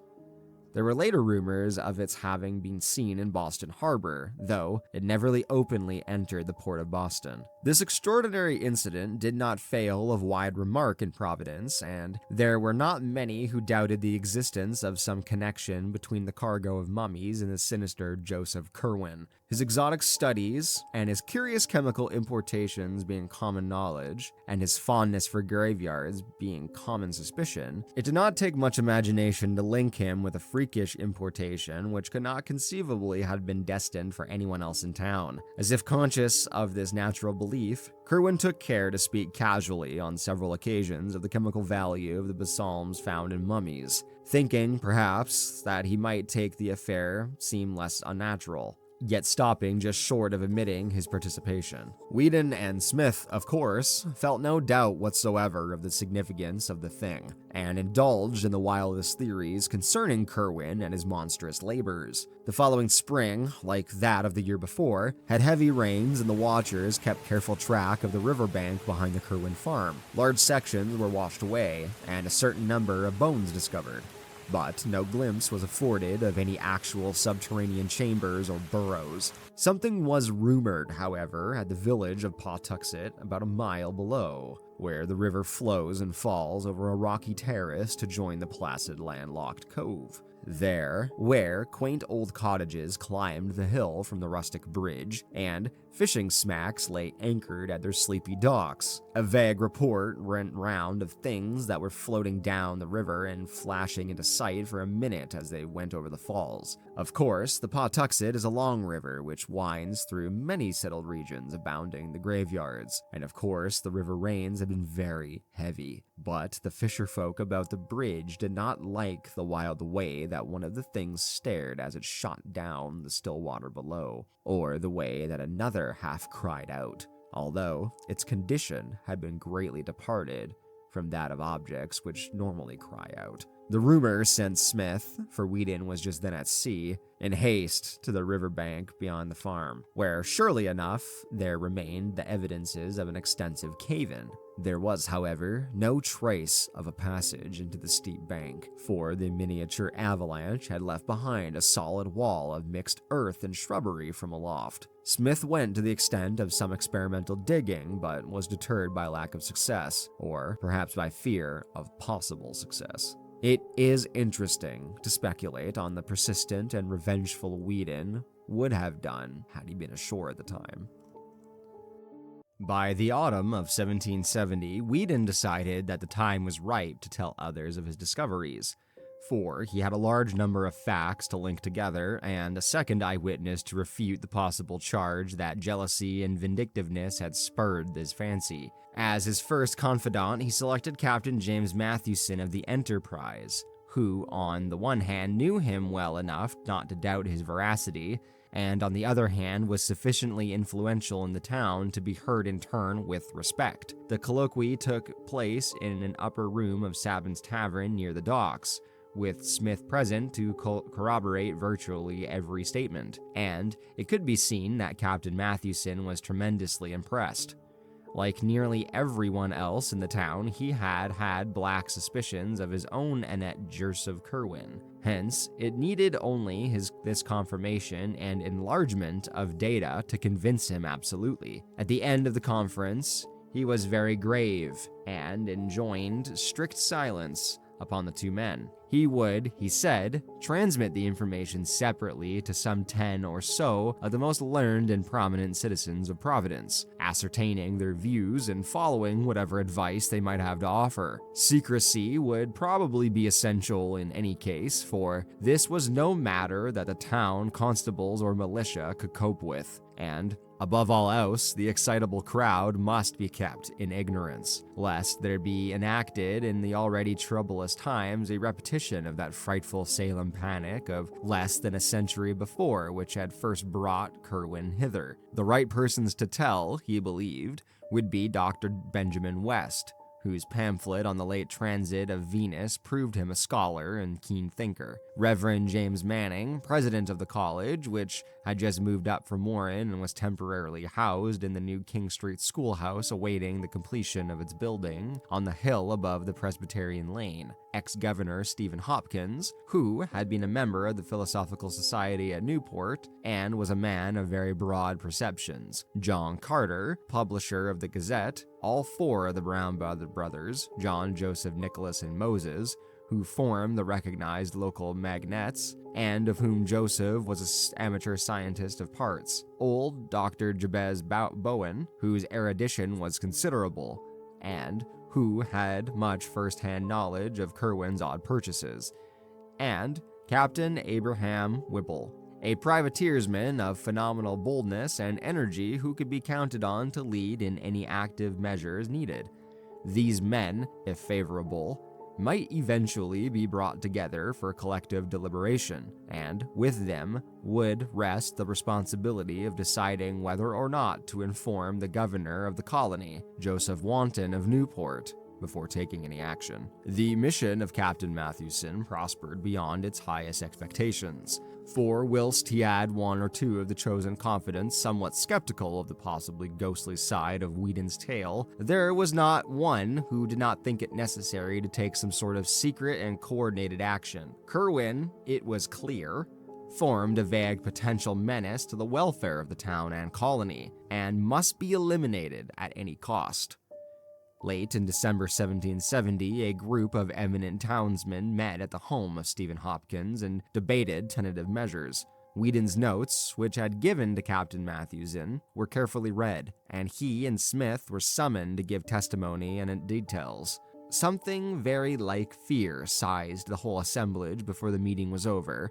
There were later rumors of its having been seen in Boston Harbor, though it never really openly entered the port of Boston. This extraordinary incident did not fail of wide remark in Providence, and there were not many who doubted the existence of some connection between the cargo of mummies and the sinister Joseph Curwin. His exotic studies and his curious chemical importations being common knowledge, and his fondness for graveyards being common suspicion, it did not take much imagination to link him with a freakish importation which could not conceivably have been destined for anyone else in town. As if conscious of this natural belief, Curwin took care to speak casually on several occasions of the chemical value of the balsams found in mummies, thinking, perhaps, that he might take the affair seem less unnatural, yet stopping just short of admitting his participation. Whedon and Smith, of course, felt no doubt whatsoever of the significance of the thing, and indulged in the wildest theories concerning Curwin and his monstrous labors. The following spring, like that of the year before, had heavy rains, and the watchers kept careful track of the riverbank behind the Curwin farm. Large sections were washed away, and a certain number of bones discovered, but no glimpse was afforded of any actual subterranean chambers or burrows. Something was rumored, however, at the village of Pawtuxet, about a mile below, where the river flows and falls over a rocky terrace to join the placid landlocked cove. There, where quaint old cottages climbed the hill from the rustic bridge, and fishing smacks lay anchored at their sleepy docks. A vague report went round of things that were floating down the river and flashing into sight for a minute as they went over the falls. Of course, the Pawtuxet is a long river which winds through many settled regions abounding the graveyards, and of course the river rains have been very heavy. But the fisher folk about the bridge did not like the wild way that one of the things stared as it shot down the still water below, or the way that another half cried out, although its condition had been greatly departed from that of objects which normally cry out. The rumor sent Smith, for Whedon was just then at sea, in haste to the riverbank beyond the farm, where surely enough there remained the evidences of an extensive cave-in. There was, however, no trace of a passage into the steep bank, for the miniature avalanche had left behind a solid wall of mixed earth and shrubbery from aloft. Smith went to the extent of some experimental digging, but was deterred by lack of success, or perhaps by fear of possible success. It is interesting to speculate on the persistent and revengeful Whedon would have done had he been ashore at the time. By the autumn of 1770, Whedon decided that the time was ripe to tell others of his discoveries, for he had a large number of facts to link together and a second eyewitness to refute the possible charge that jealousy and vindictiveness had spurred his fancy. As his first confidant, he selected Captain James Mathewson of the Enterprise, who, on the one hand, knew him well enough not to doubt his veracity, and on the other hand was sufficiently influential in the town to be heard in turn with respect. The colloquy took place in an upper room of Sabin's Tavern near the docks, with Smith present to corroborate virtually every statement, and it could be seen that Captain Mathewson was tremendously impressed. Like nearly everyone else in the town, he had black suspicions of his own Annette Joseph Curwin. Hence, it needed only this confirmation and enlargement of data to convince him absolutely. At the end of the conference, he was very grave and enjoined strict silence upon the two men. He would, he said, transmit the information separately to some 10 or so of the most learned and prominent citizens of Providence, ascertaining their views and following whatever advice they might have to offer. Secrecy would probably be essential in any case, for this was no matter that the town constables or militia could cope with, and above all else, the excitable crowd must be kept in ignorance, lest there be enacted in the already troublous times a repetition of that frightful Salem panic of less than a century before, which had first brought Curwin hither. The right persons to tell, he believed, would be Dr. Benjamin West, whose pamphlet on the late transit of Venus proved him a scholar and keen thinker. Reverend James Manning, president of the college, which had just moved up from Warren and was temporarily housed in the new King Street schoolhouse awaiting the completion of its building on the hill above the Presbyterian Lane. Ex-Governor Stephen Hopkins, who had been a member of the Philosophical Society at Newport and was a man of very broad perceptions. John Carter, publisher of the Gazette, all four of the Brown brothers, John, Joseph, Nicholas, and Moses, who formed the recognized local magnates, and of whom Joseph was an amateur scientist of parts. Old Dr. Jabez Bowen, whose erudition was considerable, and who had much first-hand knowledge of Curwin's odd purchases, and Captain Abraham Whipple, a privateersman of phenomenal boldness and energy who could be counted on to lead in any active measures needed. These men, if favorable, might eventually be brought together for collective deliberation, and with them would rest the responsibility of deciding whether or not to inform the governor of the colony, Joseph Wanton of Newport, before taking any action. The mission of Captain Mathewson prospered beyond its highest expectations, for whilst he had one or two of the chosen confidants somewhat skeptical of the possibly ghostly side of Whedon's tale, there was not one who did not think it necessary to take some sort of secret and coordinated action. Curwin, it was clear, formed a vague potential menace to the welfare of the town and colony, and must be eliminated at any cost. Late in December 1770, a group of eminent townsmen met at the home of Stephen Hopkins and debated tentative measures. Whedon's notes, which had given to Captain Matthewson, were carefully read, and he and Smith were summoned to give testimony and details. Something very like fear seized the whole assemblage before the meeting was over,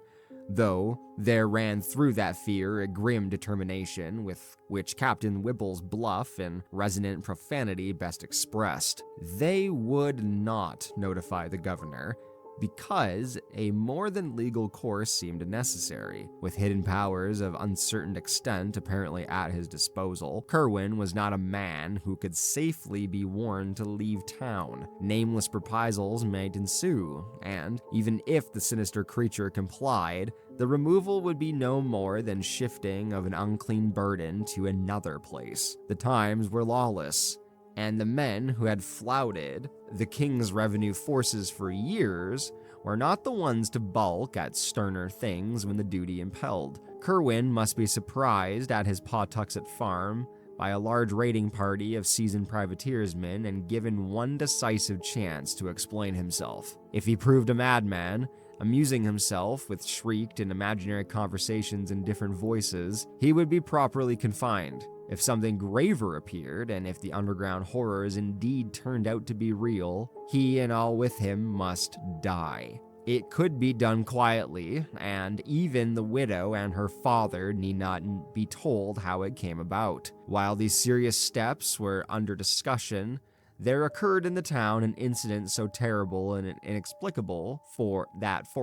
though there ran through that fear a grim determination with which Captain Whipple's bluff and resonant profanity best expressed. They would not notify the governor, because a more than legal course seemed necessary. With hidden powers of uncertain extent apparently at his disposal, Curwin was not a man who could safely be warned to leave town. Nameless reprisals might ensue, and even if the sinister creature complied, the removal would be no more than shifting of an unclean burden to another place. The times were lawless, and the men who had flouted the king's revenue forces for years were not the ones to balk at sterner things when the duty impelled. Curwin must be surprised at his Pawtuxet farm by a large raiding party of seasoned privateersmen and given one decisive chance to explain himself. If he proved a madman, amusing himself with shrieked and imaginary conversations in different voices, he would be properly confined. If something graver appeared, and if the underground horrors indeed turned out to be real, he and all with him must die. It could be done quietly, and even the widow and her father need not be told how it came about. While these serious steps were under discussion, there occurred in the town an incident so terrible and inexplicable for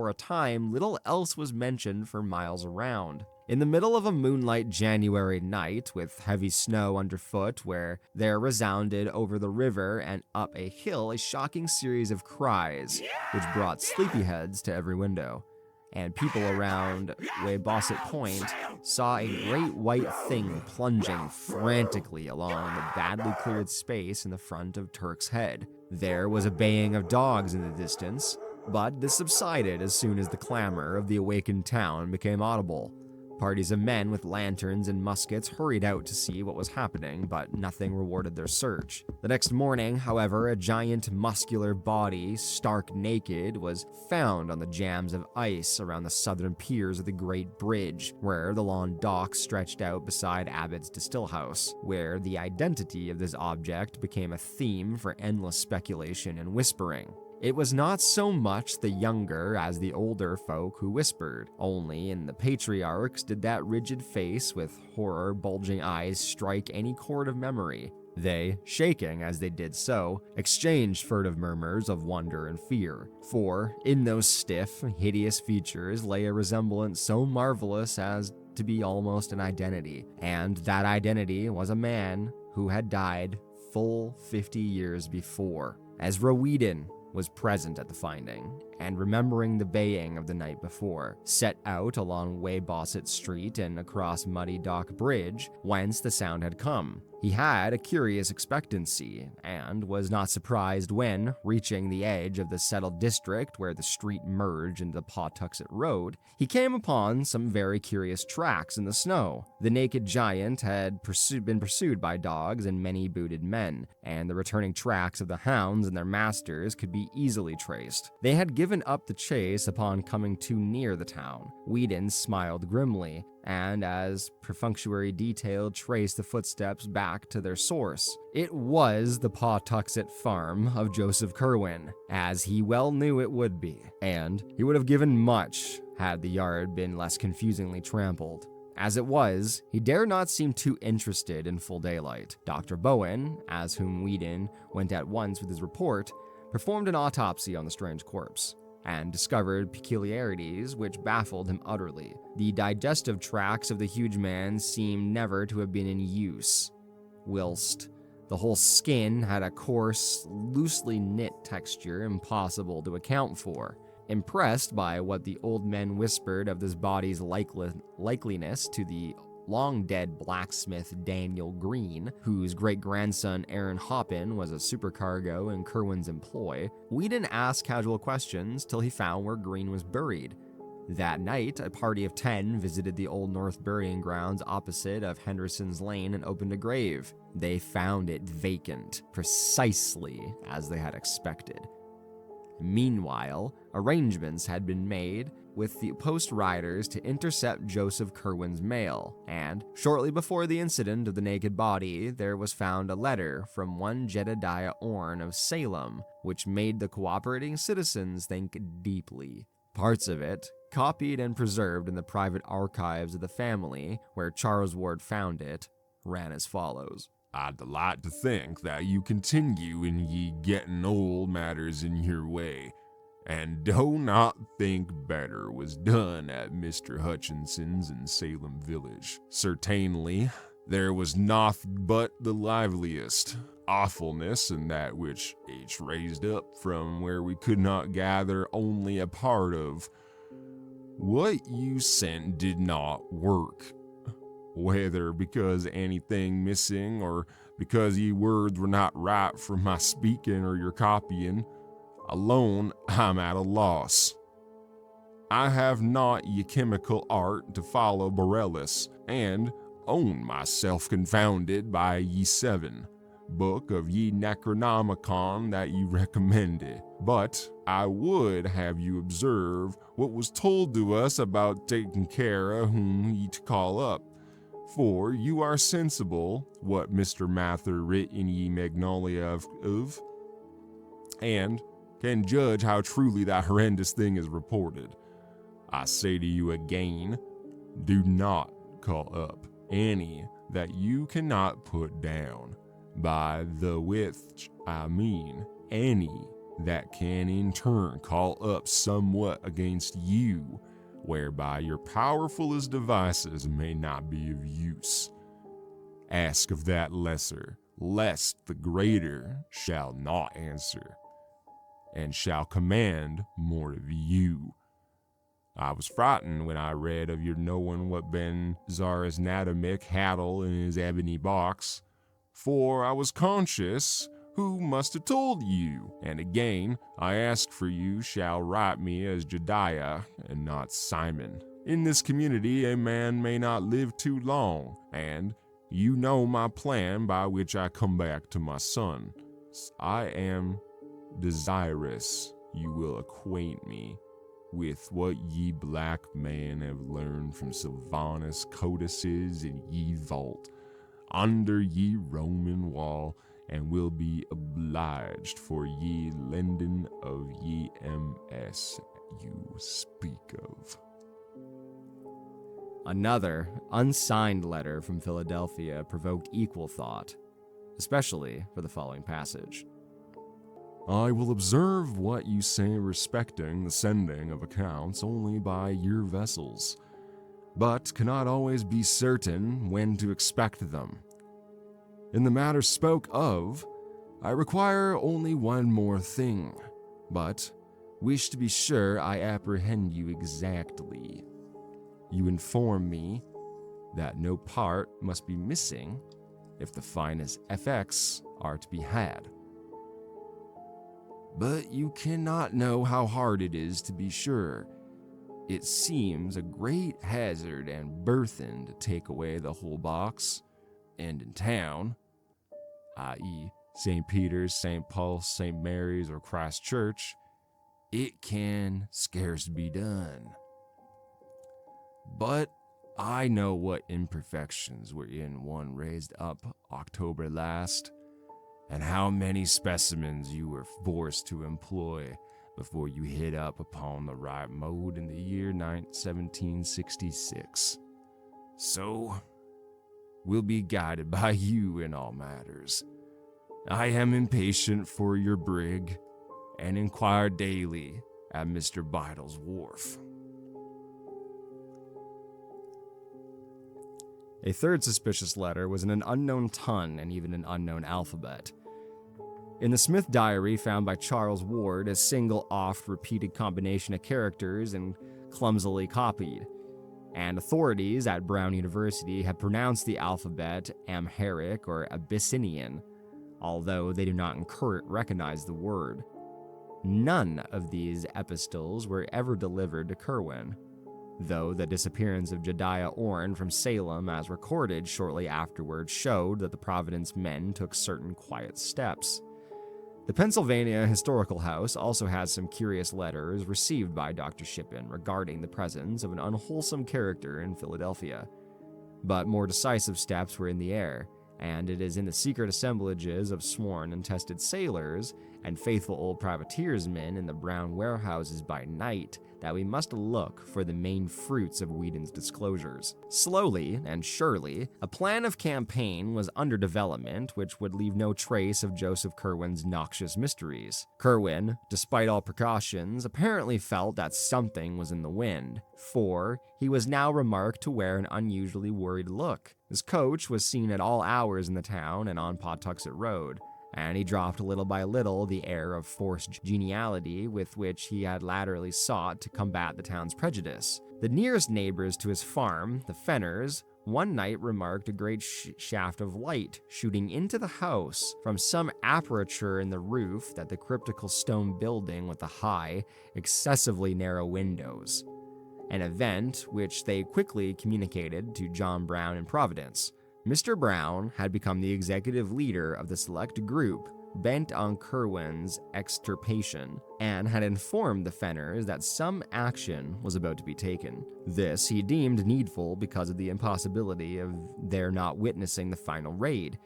a time little else was mentioned for miles around. In the middle of a moonlight January night, with heavy snow underfoot, where there resounded over the river and up a hill a shocking series of cries, which brought sleepyheads to every window, and people around Weybosset Point saw a great white thing plunging frantically along the badly cleared space in the front of Turk's Head. There was a baying of dogs in the distance, but this subsided as soon as the clamor of the awakened town became audible. Parties of men with lanterns and muskets hurried out to see what was happening, but nothing rewarded their search. The next morning, however, a giant muscular body, stark naked, was found on the jams of ice around the southern piers of the Great Bridge, where the long dock stretched out beside Abbott's Distill House, where the identity of this object became a theme for endless speculation and whispering. It was not so much the younger as the older folk who whispered. Only in the patriarchs did that rigid face with horror bulging eyes strike any chord of memory. They, shaking as they did so, exchanged furtive murmurs of wonder and fear. For in those stiff, hideous features lay a resemblance so marvelous as to be almost an identity. And that identity was a man who had died full 50 years before. Ezra Whedon was present at the finding, and remembering the baying of the night before, set out along Weybosset Street and across Muddy Dock Bridge, whence the sound had come. He had a curious expectancy, and was not surprised when, reaching the edge of the settled district where the street merged into the Pawtuxet Road, he came upon some very curious tracks in the snow. The naked giant had been pursued by dogs and many booted men, and the returning tracks of the hounds and their masters could be easily traced. They had given up the chase upon coming too near the town. Whedon smiled grimly, and as perfunctory detail traced the footsteps back to their source. It was the Pawtuxet farm of Joseph Curwin, as he well knew it would be, and he would have given much had the yard been less confusingly trampled. As it was, he dared not seem too interested in full daylight. Dr. Bowen, as whom Whedon went at once with his report, performed an autopsy on the strange corpse, and discovered peculiarities which baffled him utterly. The digestive tracts of the huge man seemed never to have been in use, whilst the whole skin had a coarse, loosely knit texture impossible to account for. Impressed by what the old men whispered of this body's likeliness to the long-dead blacksmith Daniel Green, whose great-grandson Aaron Hoppin was a supercargo in Curwin's employ, Whedon asked casual questions till he found where Green was buried. That night, a party of 10 visited the Old North burying grounds opposite of Henderson's Lane and opened a grave. They found it vacant, precisely as they had expected. Meanwhile, arrangements had been made with the post riders to intercept Joseph Curwin's mail, and shortly before the incident of the naked body, there was found a letter from one Jedediah Orne of Salem, which made the cooperating citizens think deeply. Parts of it, copied and preserved in the private archives of the family where Charles Ward found it, ran as follows. I'd like to think that you continue in ye getting old matters in your way, and do not think better was done at Mr. Hutchinson's in Salem Village. Certainly, there was naught but the liveliest awfulness in that which H raised up from where we could not gather only a part of. What you sent did not work. Whether because anything missing or because ye words were not right for my speaking or your copying, alone I'm at a loss. I have not ye chemical art to follow Borellus, and own myself confounded by ye 7 book of ye Necronomicon that ye recommended. But I would have you observe what was told to us about taking care of whom ye to call up. For you are sensible what Mr. Mather writ in ye Magnolia of, and can judge how truly that horrendous thing is reported. I say to you again, do not call up any that you cannot put down, by the which I mean any that can in turn call up somewhat against you, whereby your powerfulest devices may not be of use. Ask of that lesser, lest the greater shall not answer, and shall command more of you. I was frightened when I read of your knowing what Ben Zarisnatomic haddle in his ebony box, for I was conscious who must have told you, and again I ask for you shall write me as Jediah and not Simon. In this community a man may not live too long, and you know my plan by which I come back to my son. I am desirous you will acquaint me with what ye black men have learned from Sylvanus codices in ye vault, under ye Roman wall, and will be obliged for ye lending of ye MS you speak of. Another, unsigned letter from Philadelphia provoked equal thought, especially for the following passage. I will observe what you say respecting the sending of accounts only by your vessels, but cannot always be certain when to expect them. In the matter spoke of, I require only one more thing, but wish to be sure I apprehend you exactly. You inform me that no part must be missing if the finest FX are to be had. But you cannot know how hard it is to be sure. It seems a great hazard and burthen to take away the whole box, and in town, i.e. St. Peter's, St. Paul's, St. Mary's, or Christ Church, it can scarce be done. But I know what imperfections were in one raised up October last, and how many specimens you were forced to employ before you hit up upon the right mode in the year 1766. So, we'll be guided by you in all matters. I am impatient for your brig, and inquire daily at Mr. Biddle's wharf. A third suspicious letter was in an unknown tongue and even an unknown alphabet. In the Smith diary found by Charles Ward, a single oft-repeated combination of characters and clumsily copied, and authorities at Brown University have pronounced the alphabet Amharic or Abyssinian, although they do not recognize the word. None of these epistles were ever delivered to Curwin, though the disappearance of Jediah Orn from Salem as recorded shortly afterwards showed that the Providence men took certain quiet steps. The Pennsylvania Historical House also has some curious letters received by Dr. Shippen regarding the presence of an unwholesome character in Philadelphia. But more decisive steps were in the air, and it is in the secret assemblages of sworn and tested sailors and faithful old privateersmen in the brown warehouses by night that we must look for the main fruits of Whedon's disclosures. Slowly and surely, a plan of campaign was under development which would leave no trace of Joseph Curwin's noxious mysteries. Curwin, despite all precautions, apparently felt that something was in the wind, for he was now remarked to wear an unusually worried look. His coach was seen at all hours in the town and on Pawtuxet Road, and he dropped little by little the air of forced geniality with which he had latterly sought to combat the town's prejudice. The nearest neighbors to his farm, the Fenners, one night remarked a great shaft of light shooting into the house from some aperture in the roof that the cryptical stone building with the high, excessively narrow windows. An event which they quickly communicated to John Brown in Providence. Mr. Brown had become the executive leader of the select group bent on Curwin's extirpation, and had informed the Fenners that some action was about to be taken. This he deemed needful because of the impossibility of their not witnessing the final raid,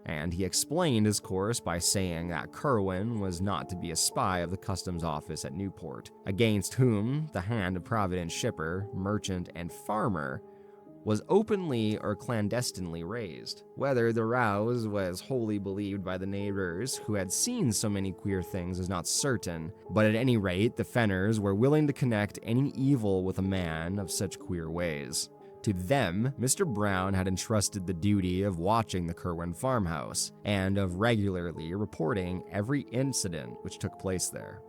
and he explained his course by saying that Curwin was not to be a spy of the customs office at Newport, against whom the hand of Providence shipper, merchant, and farmer was openly or clandestinely raised. Whether the rouse was wholly believed by the neighbors who had seen so many queer things is not certain, but at any rate the Fenners were willing to connect any evil with a man of such queer ways. To them, Mr. Brown had entrusted the duty of watching the Curwin farmhouse, and of regularly reporting every incident which took place there.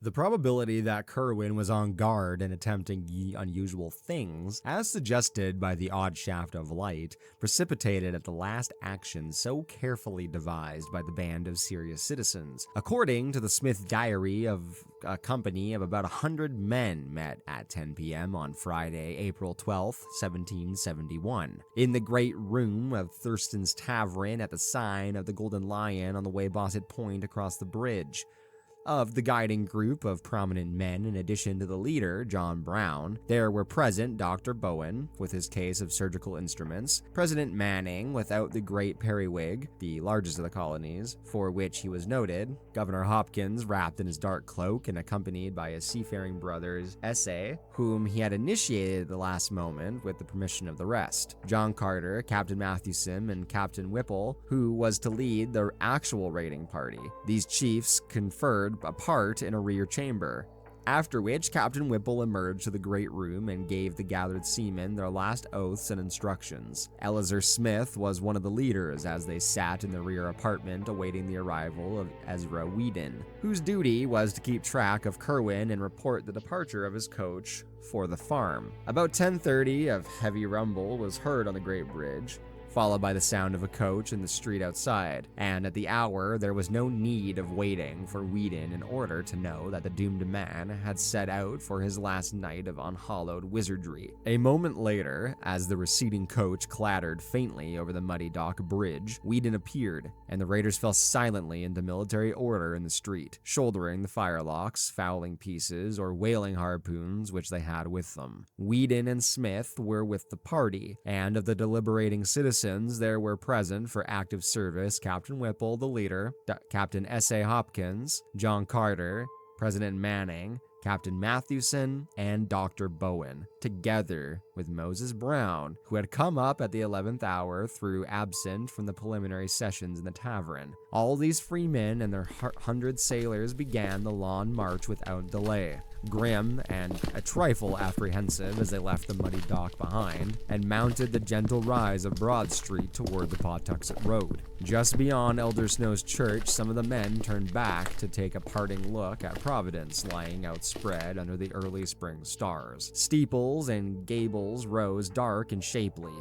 The probability that Curwin was on guard and attempting unusual things, as suggested by the odd shaft of light, precipitated at the last action so carefully devised by the band of serious citizens. According to the Smith diary, a company of about 100 men met at 10 p.m. on Friday, April 12, 1771, in the great room of Thurston's Tavern at the sign of the Golden Lion on the Weybosset Point across the bridge. Of the guiding group of prominent men, in addition to the leader, John Brown, there were present Dr. Bowen, with his case of surgical instruments, President Manning, without the great periwig, the largest of the colonies, for which he was noted, Governor Hopkins, wrapped in his dark cloak and accompanied by his seafaring brothers, S.A., whom he had initiated at the last moment with the permission of the rest, John Carter, Captain Mathewson, and Captain Whipple, who was to lead the actual raiding party. These chiefs conferred apart in a rear chamber, after which Captain Whipple emerged to the great room and gave the gathered seamen their last oaths and instructions. Eleazar Smith was one of the leaders as they sat in the rear apartment awaiting the arrival of Ezra Whedon, whose duty was to keep track of Curwin and report the departure of his coach for the farm. About 10:30, a heavy rumble was heard on the great bridge, followed by the sound of a coach in the street outside, and at the hour there was no need of waiting for Whedon in order to know that the doomed man had set out for his last night of unhallowed wizardry. A moment later, as the receding coach clattered faintly over the muddy dock bridge, Whedon appeared, and the raiders fell silently into military order in the street, shouldering the firelocks, fowling pieces, or whaling harpoons which they had with them. Whedon and Smith were with the party, and of the deliberating citizens there were present for active service Captain Whipple, the leader, Captain S.A. Hopkins, John Carter, President Manning, Captain Mathewson, and Dr. Bowen, together with Moses Brown, who had come up at the 11th hour through absent from the preliminary sessions in the tavern. All these free men and their 100 sailors began the long march without delay, grim and a trifle apprehensive as they left the muddy dock behind and mounted the gentle rise of Broad Street toward the Pawtuxet Road. Just beyond Elder Snow's church, some of the men turned back to take a parting look at Providence lying outspread under the early spring stars. Steeples and gables rose dark and shapely,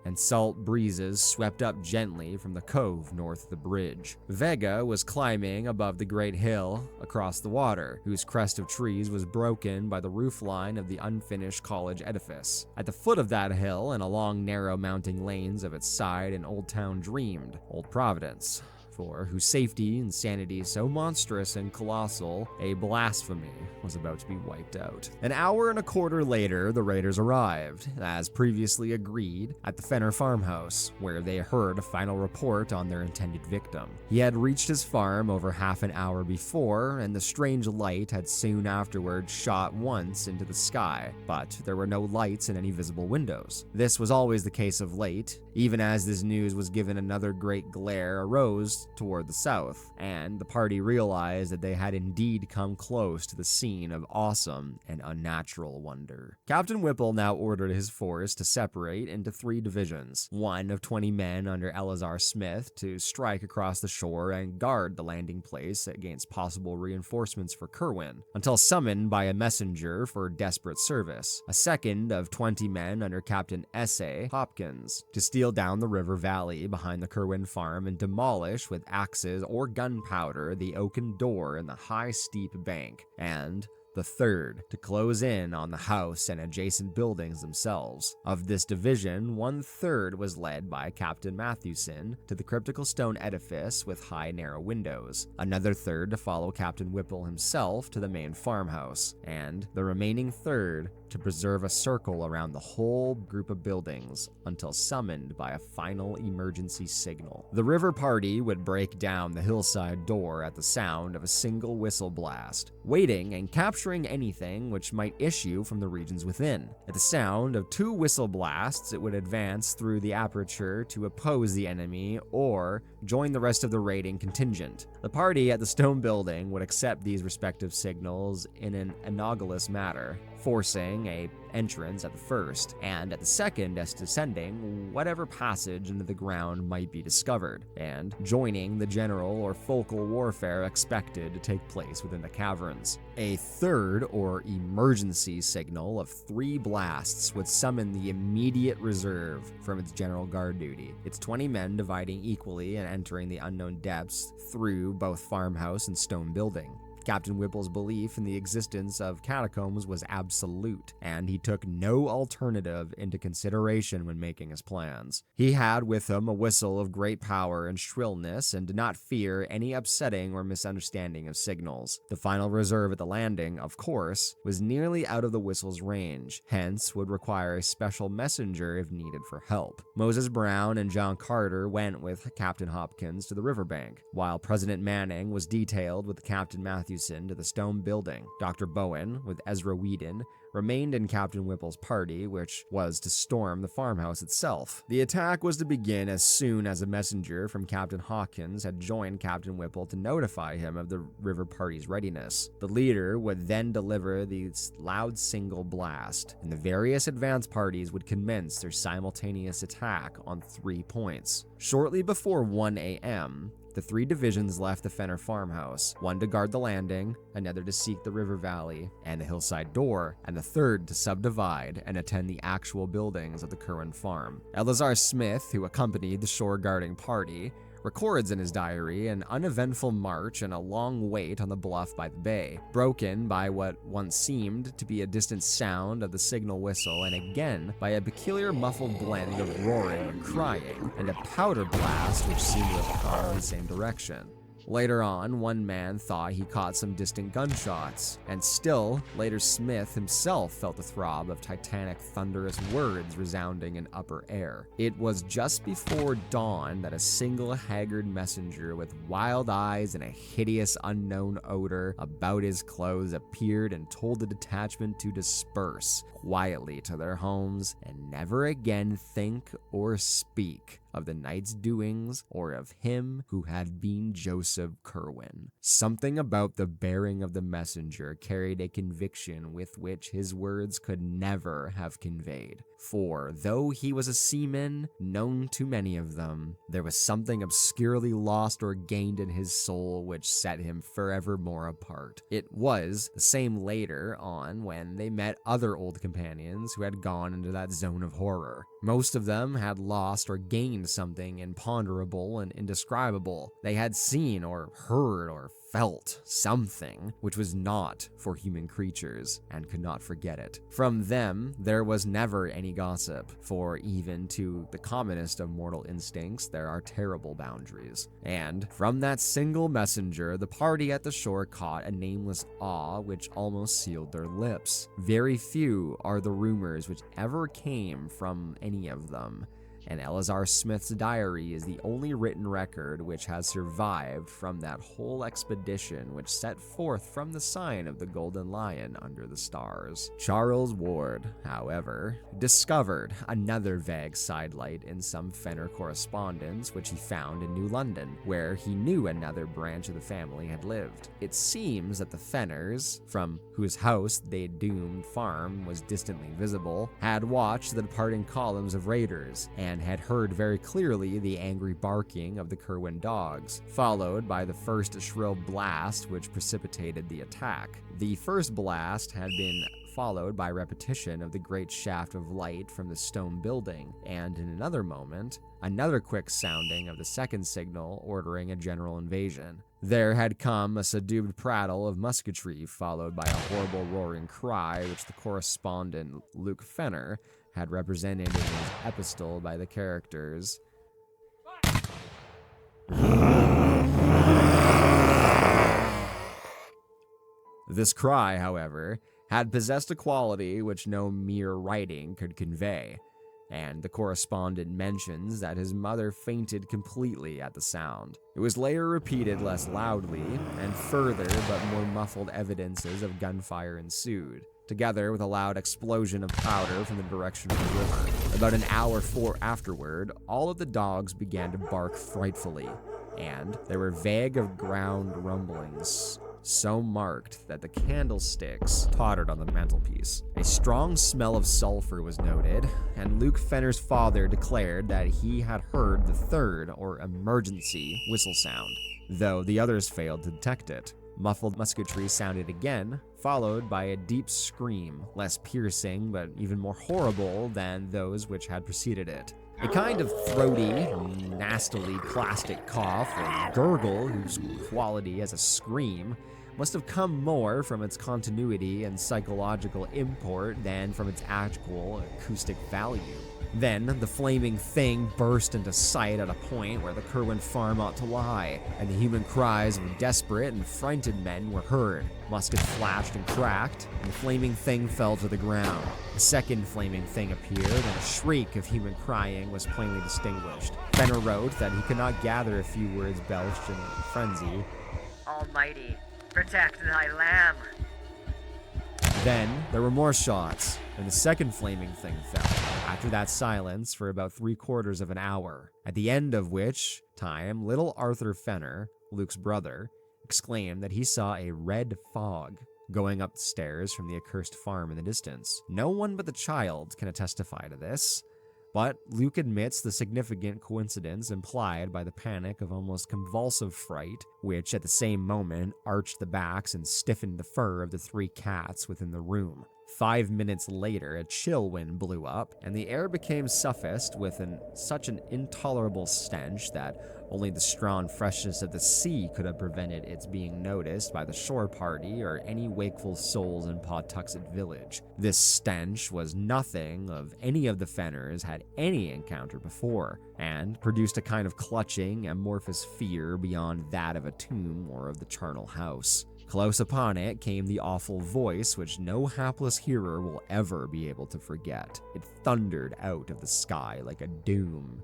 and salt breezes swept up gently from the cove north of the bridge. Vega was climbing above the great hill across the water, whose crest of trees was broken by the roofline of the unfinished college edifice. At the foot of that hill and along narrow mounting lanes of its side, an old town dreamed, Old Providence, for whose safety and sanity so monstrous and colossal, a blasphemy was about to be wiped out. An hour and a quarter later, the raiders arrived, as previously agreed, at the Fenner farmhouse, where they heard a final report on their intended victim. He had reached his farm over half an hour before, and the strange light had soon afterward shot once into the sky, but there were no lights in any visible windows. This was always the case of late. Even as this news was given, another great glare arose toward the south, and the party realized that they had indeed come close to the scene of awesome and unnatural wonder. Captain Whipple now ordered his force to separate into 3 divisions, one of 20 men under Eleazar Smith to strike across the shore and guard the landing place against possible reinforcements for Curwin, until summoned by a messenger for desperate service, a second of 20 men under Captain S.A. Hopkins to steal down the river valley behind the Curwin farm and demolish with axes or gunpowder the oaken door in the high steep bank, and the third to close in on the house and adjacent buildings themselves. Of this division, 1/3 was led by Captain Mathewson to the cryptical stone edifice with high narrow windows, another third to follow Captain Whipple himself to the main farmhouse, and the remaining third to preserve a circle around the whole group of buildings until summoned by a final emergency signal. The river party would break down the hillside door at the sound of a single whistle blast, waiting and capturing anything which might issue from the regions within. At the sound of 2 whistle blasts, it would advance through the aperture to oppose the enemy or join the rest of the raiding contingent. The party at the stone building would accept these respective signals in an analogous manner, forcing a entrance at the first, and at the second as descending whatever passage into the ground might be discovered, and joining the general or focal warfare expected to take place within the caverns. A third or emergency signal of 3 blasts would summon the immediate reserve from its general guard duty, its 20 men dividing equally and entering the unknown depths through both farmhouse and stone building. Captain Whipple's belief in the existence of catacombs was absolute, and he took no alternative into consideration when making his plans. He had with him a whistle of great power and shrillness, and did not fear any upsetting or misunderstanding of signals. The final reserve at the landing, of course, was nearly out of the whistle's range, hence would require a special messenger if needed for help. Moses Brown and John Carter went with Captain Hopkins to the riverbank, while President Manning was detailed with Captain Mathewson to the stone building. Dr. Bowen, with Ezra Whedon, remained in Captain Whipple's party, which was to storm the farmhouse itself. The attack was to begin as soon as a messenger from Captain Hawkins had joined Captain Whipple to notify him of the river party's readiness. The leader would then deliver the loud single blast, and the various advance parties would commence their simultaneous attack on 3 points. Shortly before 1 a.m., the 3 divisions left the Fenner farmhouse, one to guard the landing, another to seek the river valley and the hillside door, and the third to subdivide and attend the actual buildings of the Curwin farm. Eleazar Smith, who accompanied the shore guarding party, records in his diary an uneventful march and a long wait on the bluff by the bay, broken by what once seemed to be a distant sound of the signal whistle, and again by a peculiar muffled blend of roaring and crying, and a powder blast which seemed to have come in the same direction. Later on, one man thought he caught some distant gunshots, and still later Smith himself felt the throb of titanic thunderous words resounding in upper air. It was just before dawn that a single haggard messenger with wild eyes and a hideous unknown odor about his clothes appeared and told the detachment to disperse quietly to their homes and never again think or speak of the night's doings or of him who had been Joseph Curwin. Something about the bearing of the messenger carried a conviction with which his words could never have conveyed. For though he was a seaman, known to many of them, there was something obscurely lost or gained in his soul which set him forevermore apart. It was the same later on when they met other old companions who had gone into that zone of horror. Most of them had lost or gained something imponderable and indescribable. They had seen or heard or felt something which was not for human creatures and could not forget it. From them, there was never any gossip, for even to the commonest of mortal instincts, there are terrible boundaries. And from that single messenger, the party at the shore caught a nameless awe which almost sealed their lips. Very few are the rumors which ever came from any of them, and Eleazar Smith's diary is the only written record which has survived from that whole expedition which set forth from the sign of the Golden Lion under the stars. Charles Ward, however, discovered another vague sidelight in some Fenner correspondence which he found in New London, where he knew another branch of the family had lived. It seems that the Fenners, from whose house they doomed farm was distantly visible, had watched the departing columns of raiders, and had heard very clearly the angry barking of the Curwin dogs, followed by the first shrill blast which precipitated the attack. The first blast had been followed by repetition of the great shaft of light from the stone building, and in another moment, another quick sounding of the second signal ordering a general invasion. There had come a subdued prattle of musketry, followed by a horrible roaring cry which the correspondent Luke Fenner had represented in his epistle by the characters. This cry, however, had possessed a quality which no mere writing could convey, and the correspondent mentions that his mother fainted completely at the sound. It was later repeated less loudly, and further but more muffled evidences of gunfire ensued, together with a loud explosion of powder from the direction of the river. About an hour afterward, all of the dogs began to bark frightfully, and there were vague of ground rumblings, so marked that the candlesticks tottered on the mantelpiece. A strong smell of sulfur was noted, and Luke Fenner's father declared that he had heard the third, or emergency, whistle sound, though the others failed to detect it. Muffled musketry sounded again, followed by a deep scream, less piercing but even more horrible than those which had preceded it. A kind of throaty, nastily plastic cough or gurgle whose quality as a scream must have come more from its continuity and psychological import than from its actual acoustic value. Then, the flaming thing burst into sight at a point where the Curwin farm ought to lie, and the human cries of desperate and frightened men were heard. Muskets flashed and cracked, and the flaming thing fell to the ground. A second flaming thing appeared, and a shriek of human crying was plainly distinguished. Fenner wrote that he could not gather a few words belched in frenzy. Almighty, protect thy lamb. Then, there were more shots, and the second flaming thing fell. After that silence for about 3/4 of an hour, at the end of which time little Arthur Fenner, Luke's brother, exclaimed that he saw a red fog going up the stairs from the accursed farm in the distance. No one but the child can testify to this, but Luke admits the significant coincidence implied by the panic of almost convulsive fright, which at the same moment arched the backs and stiffened the fur of the 3 cats within the room. 5 minutes later, a chill wind blew up, and the air became suffused with such an intolerable stench that only the strong freshness of the sea could have prevented its being noticed by the shore party or any wakeful souls in Pawtuxet village. This stench was nothing of any of the Fenners had any encounter before, and produced a kind of clutching, amorphous fear beyond that of a tomb or of the charnel house. Close upon it came the awful voice which no hapless hearer will ever be able to forget. It thundered out of the sky like a doom,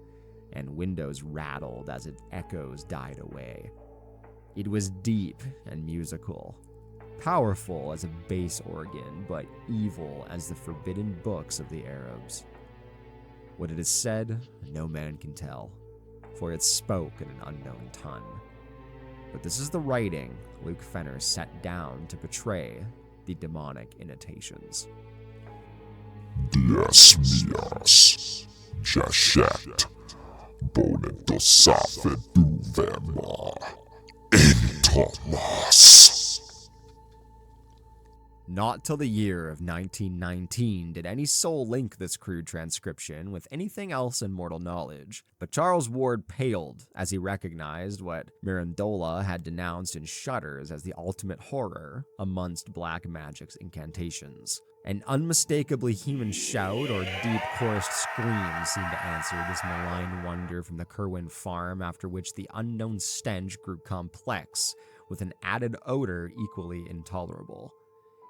and windows rattled as its echoes died away. It was deep and musical, powerful as a bass organ, but evil as the forbidden books of the Arabs. What it is said, no man can tell, for it spoke in an unknown tongue. But this is the writing Luke Fenner set down to portray the demonic innotations. Dies mías, jacet, bonito safe duvema, in Thomas. Not till the year of 1919 did any soul link this crude transcription with anything else in mortal knowledge, but Charles Ward paled as he recognized what Mirandola had denounced in Shudders as the ultimate horror amongst black magic's incantations. An unmistakably human shout or deep chorused scream seemed to answer this malign wonder from the Curwin farm, after which the unknown stench grew complex, with an added odor equally intolerable.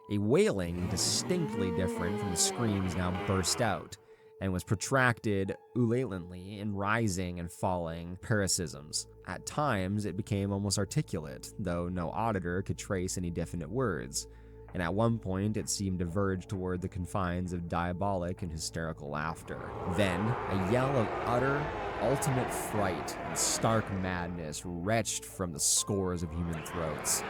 A wailing distinctly different from the screams now burst out, and was protracted ululantly in rising and falling paroxysms. At times, it became almost articulate, though no auditor could trace any definite words, and at one point it seemed to verge toward the confines of diabolic and hysterical laughter. Then, a yell of utter, ultimate fright and stark madness retched from the scores of human throats.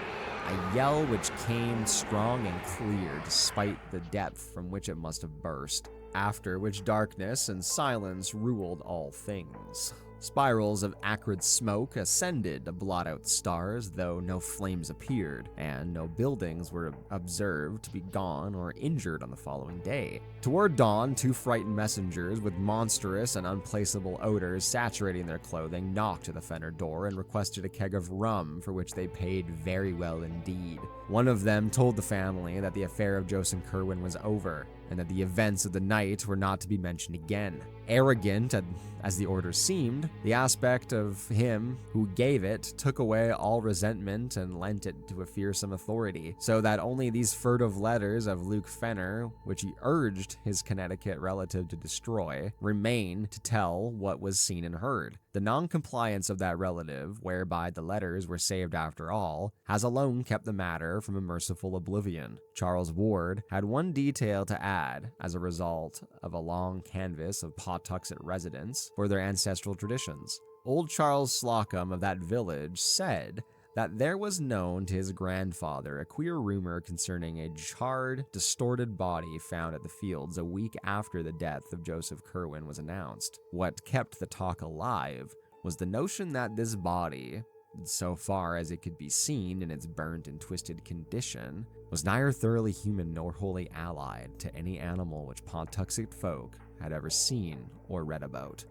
A yell which came strong and clear despite the depth from which it must have burst, after which darkness and silence ruled all things. Spirals of acrid smoke ascended to blot out stars, though no flames appeared, and no buildings were observed to be gone or injured on the following day. Toward dawn, two frightened messengers with monstrous and unplaceable odors saturating their clothing knocked at the Fenner door and requested a keg of rum, for which they paid very well indeed. One of them told the family that the affair of Joseph Curwin was over, and that the events of the night were not to be mentioned again. Arrogant as the order seemed, the aspect of him who gave it took away all resentment and lent it to a fearsome authority, so that only these furtive letters of Luke Fenner, which he urged his Connecticut relative to destroy, remained to tell what was seen and heard. The non-compliance of that relative, whereby the letters were saved after all, has alone kept the matter from a merciful oblivion. Charles Ward had one detail to add as a result of a long canvass of Pawtuxet residents for their ancestral traditions. Old Charles Slocum of that village said that there was known to his grandfather a queer rumor concerning a charred, distorted body found at the fields a week after the death of Joseph Curwin was announced. What kept the talk alive was the notion that this body, so far as it could be seen in its burnt and twisted condition, was neither thoroughly human nor wholly allied to any animal which Pawtuxet folk had ever seen or read about.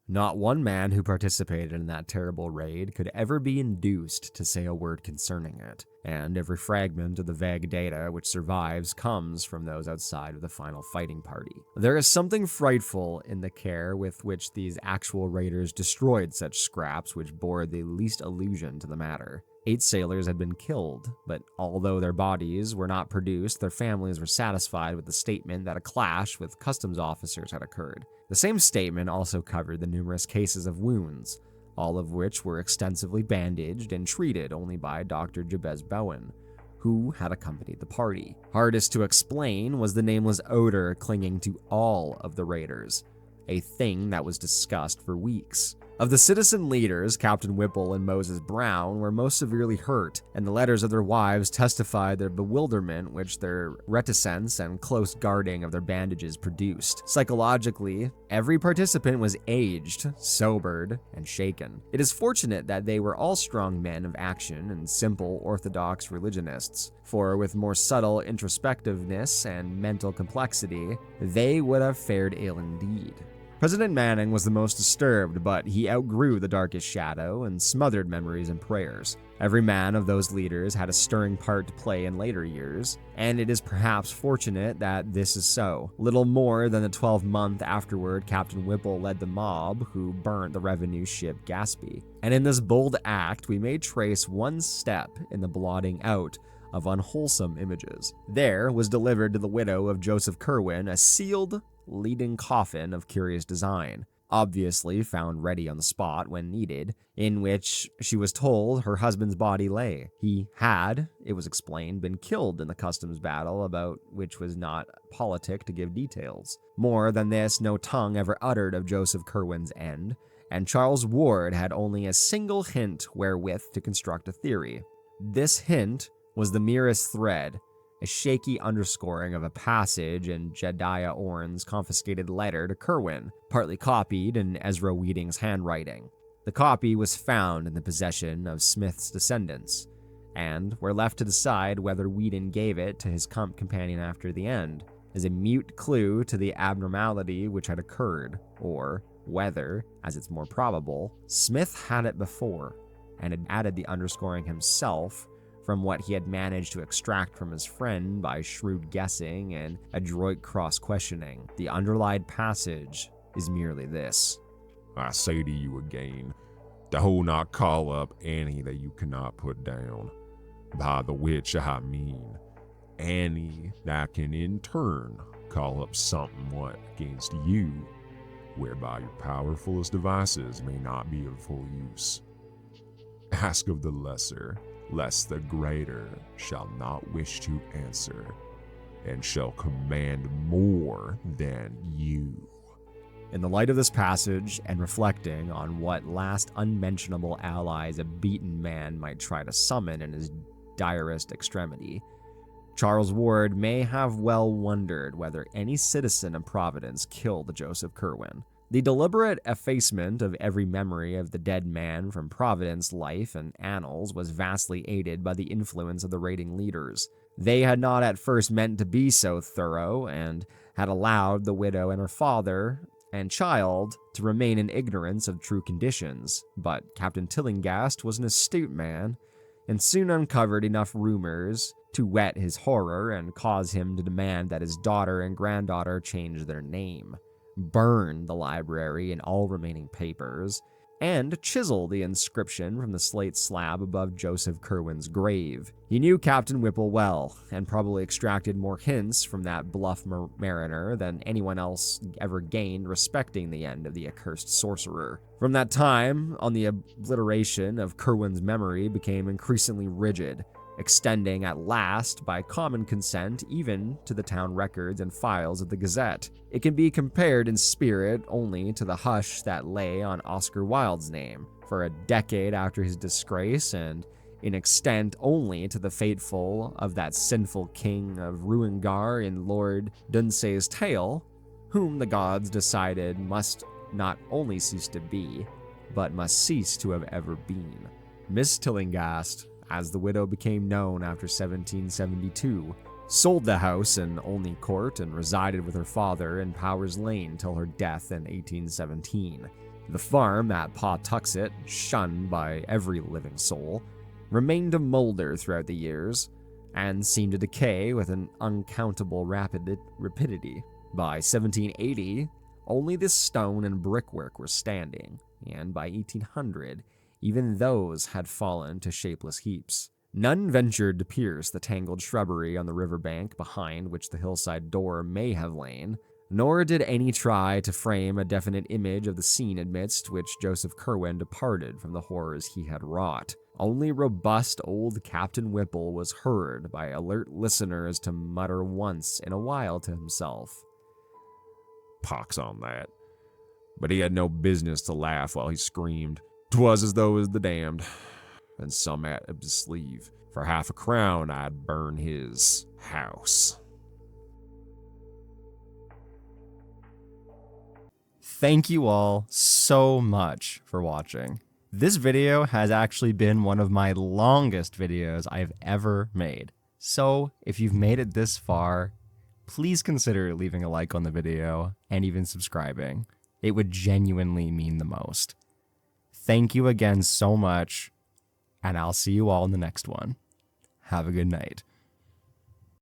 Not one man who participated in that terrible raid could ever be induced to say a word concerning it, and every fragment of the vague data which survives comes from those outside of the final fighting party. There is something frightful in the care with which these actual raiders destroyed such scraps which bore the least allusion to the matter. 8 sailors had been killed, but although their bodies were not produced, their families were satisfied with the statement that a clash with customs officers had occurred. The same statement also covered the numerous cases of wounds, all of which were extensively bandaged and treated only by Dr. Jabez Bowen, who had accompanied the party. Hardest to explain was the nameless odor clinging to all of the raiders, a thing that was discussed for weeks. Of the citizen leaders, Captain Whipple and Moses Brown were most severely hurt, and the letters of their wives testified their bewilderment which their reticence and close guarding of their bandages produced. Psychologically, every participant was aged, sobered, and shaken. It is fortunate that they were all strong men of action and simple orthodox religionists, for with more subtle introspectiveness and mental complexity, they would have fared ill indeed. President Manning was the most disturbed, but he outgrew the darkest shadow and smothered memories and prayers. Every man of those leaders had a stirring part to play in later years, and it is perhaps fortunate that this is so. Little more than a 12-month afterward, Captain Whipple led the mob who burnt the revenue ship Gaspee. And in this bold act, we may trace one step in the blotting out of unwholesome images. There was delivered to the widow of Joseph Curwin a sealed, leading coffin of curious design, obviously found ready on the spot when needed, in which she was told her husband's body lay. He had, it was explained, been killed in the customs battle, about which was not politic to give details. More than this, no tongue ever uttered of Joseph Curwin's end, and Charles Ward had only a single hint wherewith to construct a theory. This hint was the merest thread a shaky underscoring of a passage in Jedediah Orn's confiscated letter to Curwin, partly copied in Ezra Weeding's handwriting. The copy was found in the possession of Smith's descendants, and we're left to decide whether Weeding gave it to his companion after the end, as a mute clue to the abnormality which had occurred, or whether, as it's more probable, Smith had it before, and had added the underscoring himself from what he had managed to extract from his friend by shrewd guessing and adroit cross-questioning. The underlined passage is merely this. I say to you again, do not call up any that you cannot put down, by the which I mean any that can in turn call up somewhat against you, whereby your powerfulest devices may not be of full use. Ask of the lesser, lest the greater shall not wish to answer, and shall command more than you. In the light of this passage, and reflecting on what last unmentionable allies a beaten man might try to summon in his direst extremity, Charles Ward may have well wondered whether any citizen of Providence killed Joseph Curwin. The deliberate effacement of every memory of the dead man from Providence life and annals was vastly aided by the influence of the raiding leaders. They had not at first meant to be so thorough, and had allowed the widow and her father and child to remain in ignorance of true conditions, but Captain Tillinghast was an astute man, and soon uncovered enough rumors to whet his horror and cause him to demand that his daughter and granddaughter change their name, burn the library and all remaining papers, and chisel the inscription from the slate slab above Joseph Curwin's grave. He knew Captain Whipple well, and probably extracted more hints from that bluff mariner than anyone else ever gained respecting the end of the accursed sorcerer. From that time on, the obliteration of Curwin's memory became increasingly rigid, extending at last, by common consent, even to the town records and files of the Gazette. It can be compared in spirit only to the hush that lay on Oscar Wilde's name for a decade after his disgrace, and in extent only to the fateful of that sinful king of Ruingar in Lord Dunsay's tale, whom the gods decided must not only cease to be, but must cease to have ever been. Miss Tillinghast, as the widow became known after 1772, sold the house in Olney Court and resided with her father in Powers Lane till her death in 1817. The farm at Pawtuxet, shunned by every living soul, remained a molder throughout the years, and seemed to decay with an uncountable rapidity. By 1780, only the stone and brickwork were standing, and by 1800, even those had fallen to shapeless heaps. None ventured to pierce the tangled shrubbery on the riverbank behind which the hillside door may have lain, nor did any try to frame a definite image of the scene amidst which Joseph Curwin departed from the horrors he had wrought. Only robust old Captain Whipple was heard by alert listeners to mutter once in a while to himself, Pox on that. But he had no business to laugh while he screamed. 'Twas as though it was the damned, and some at his sleeve. For half a crown I'd burn his house. Thank you all so much for watching. This video has actually been one of my longest videos I've ever made. So if you've made it this far, please consider leaving a like on the video and even subscribing. It would genuinely mean the most. Thank you again so much, and I'll see you all in the next one. Have a good night.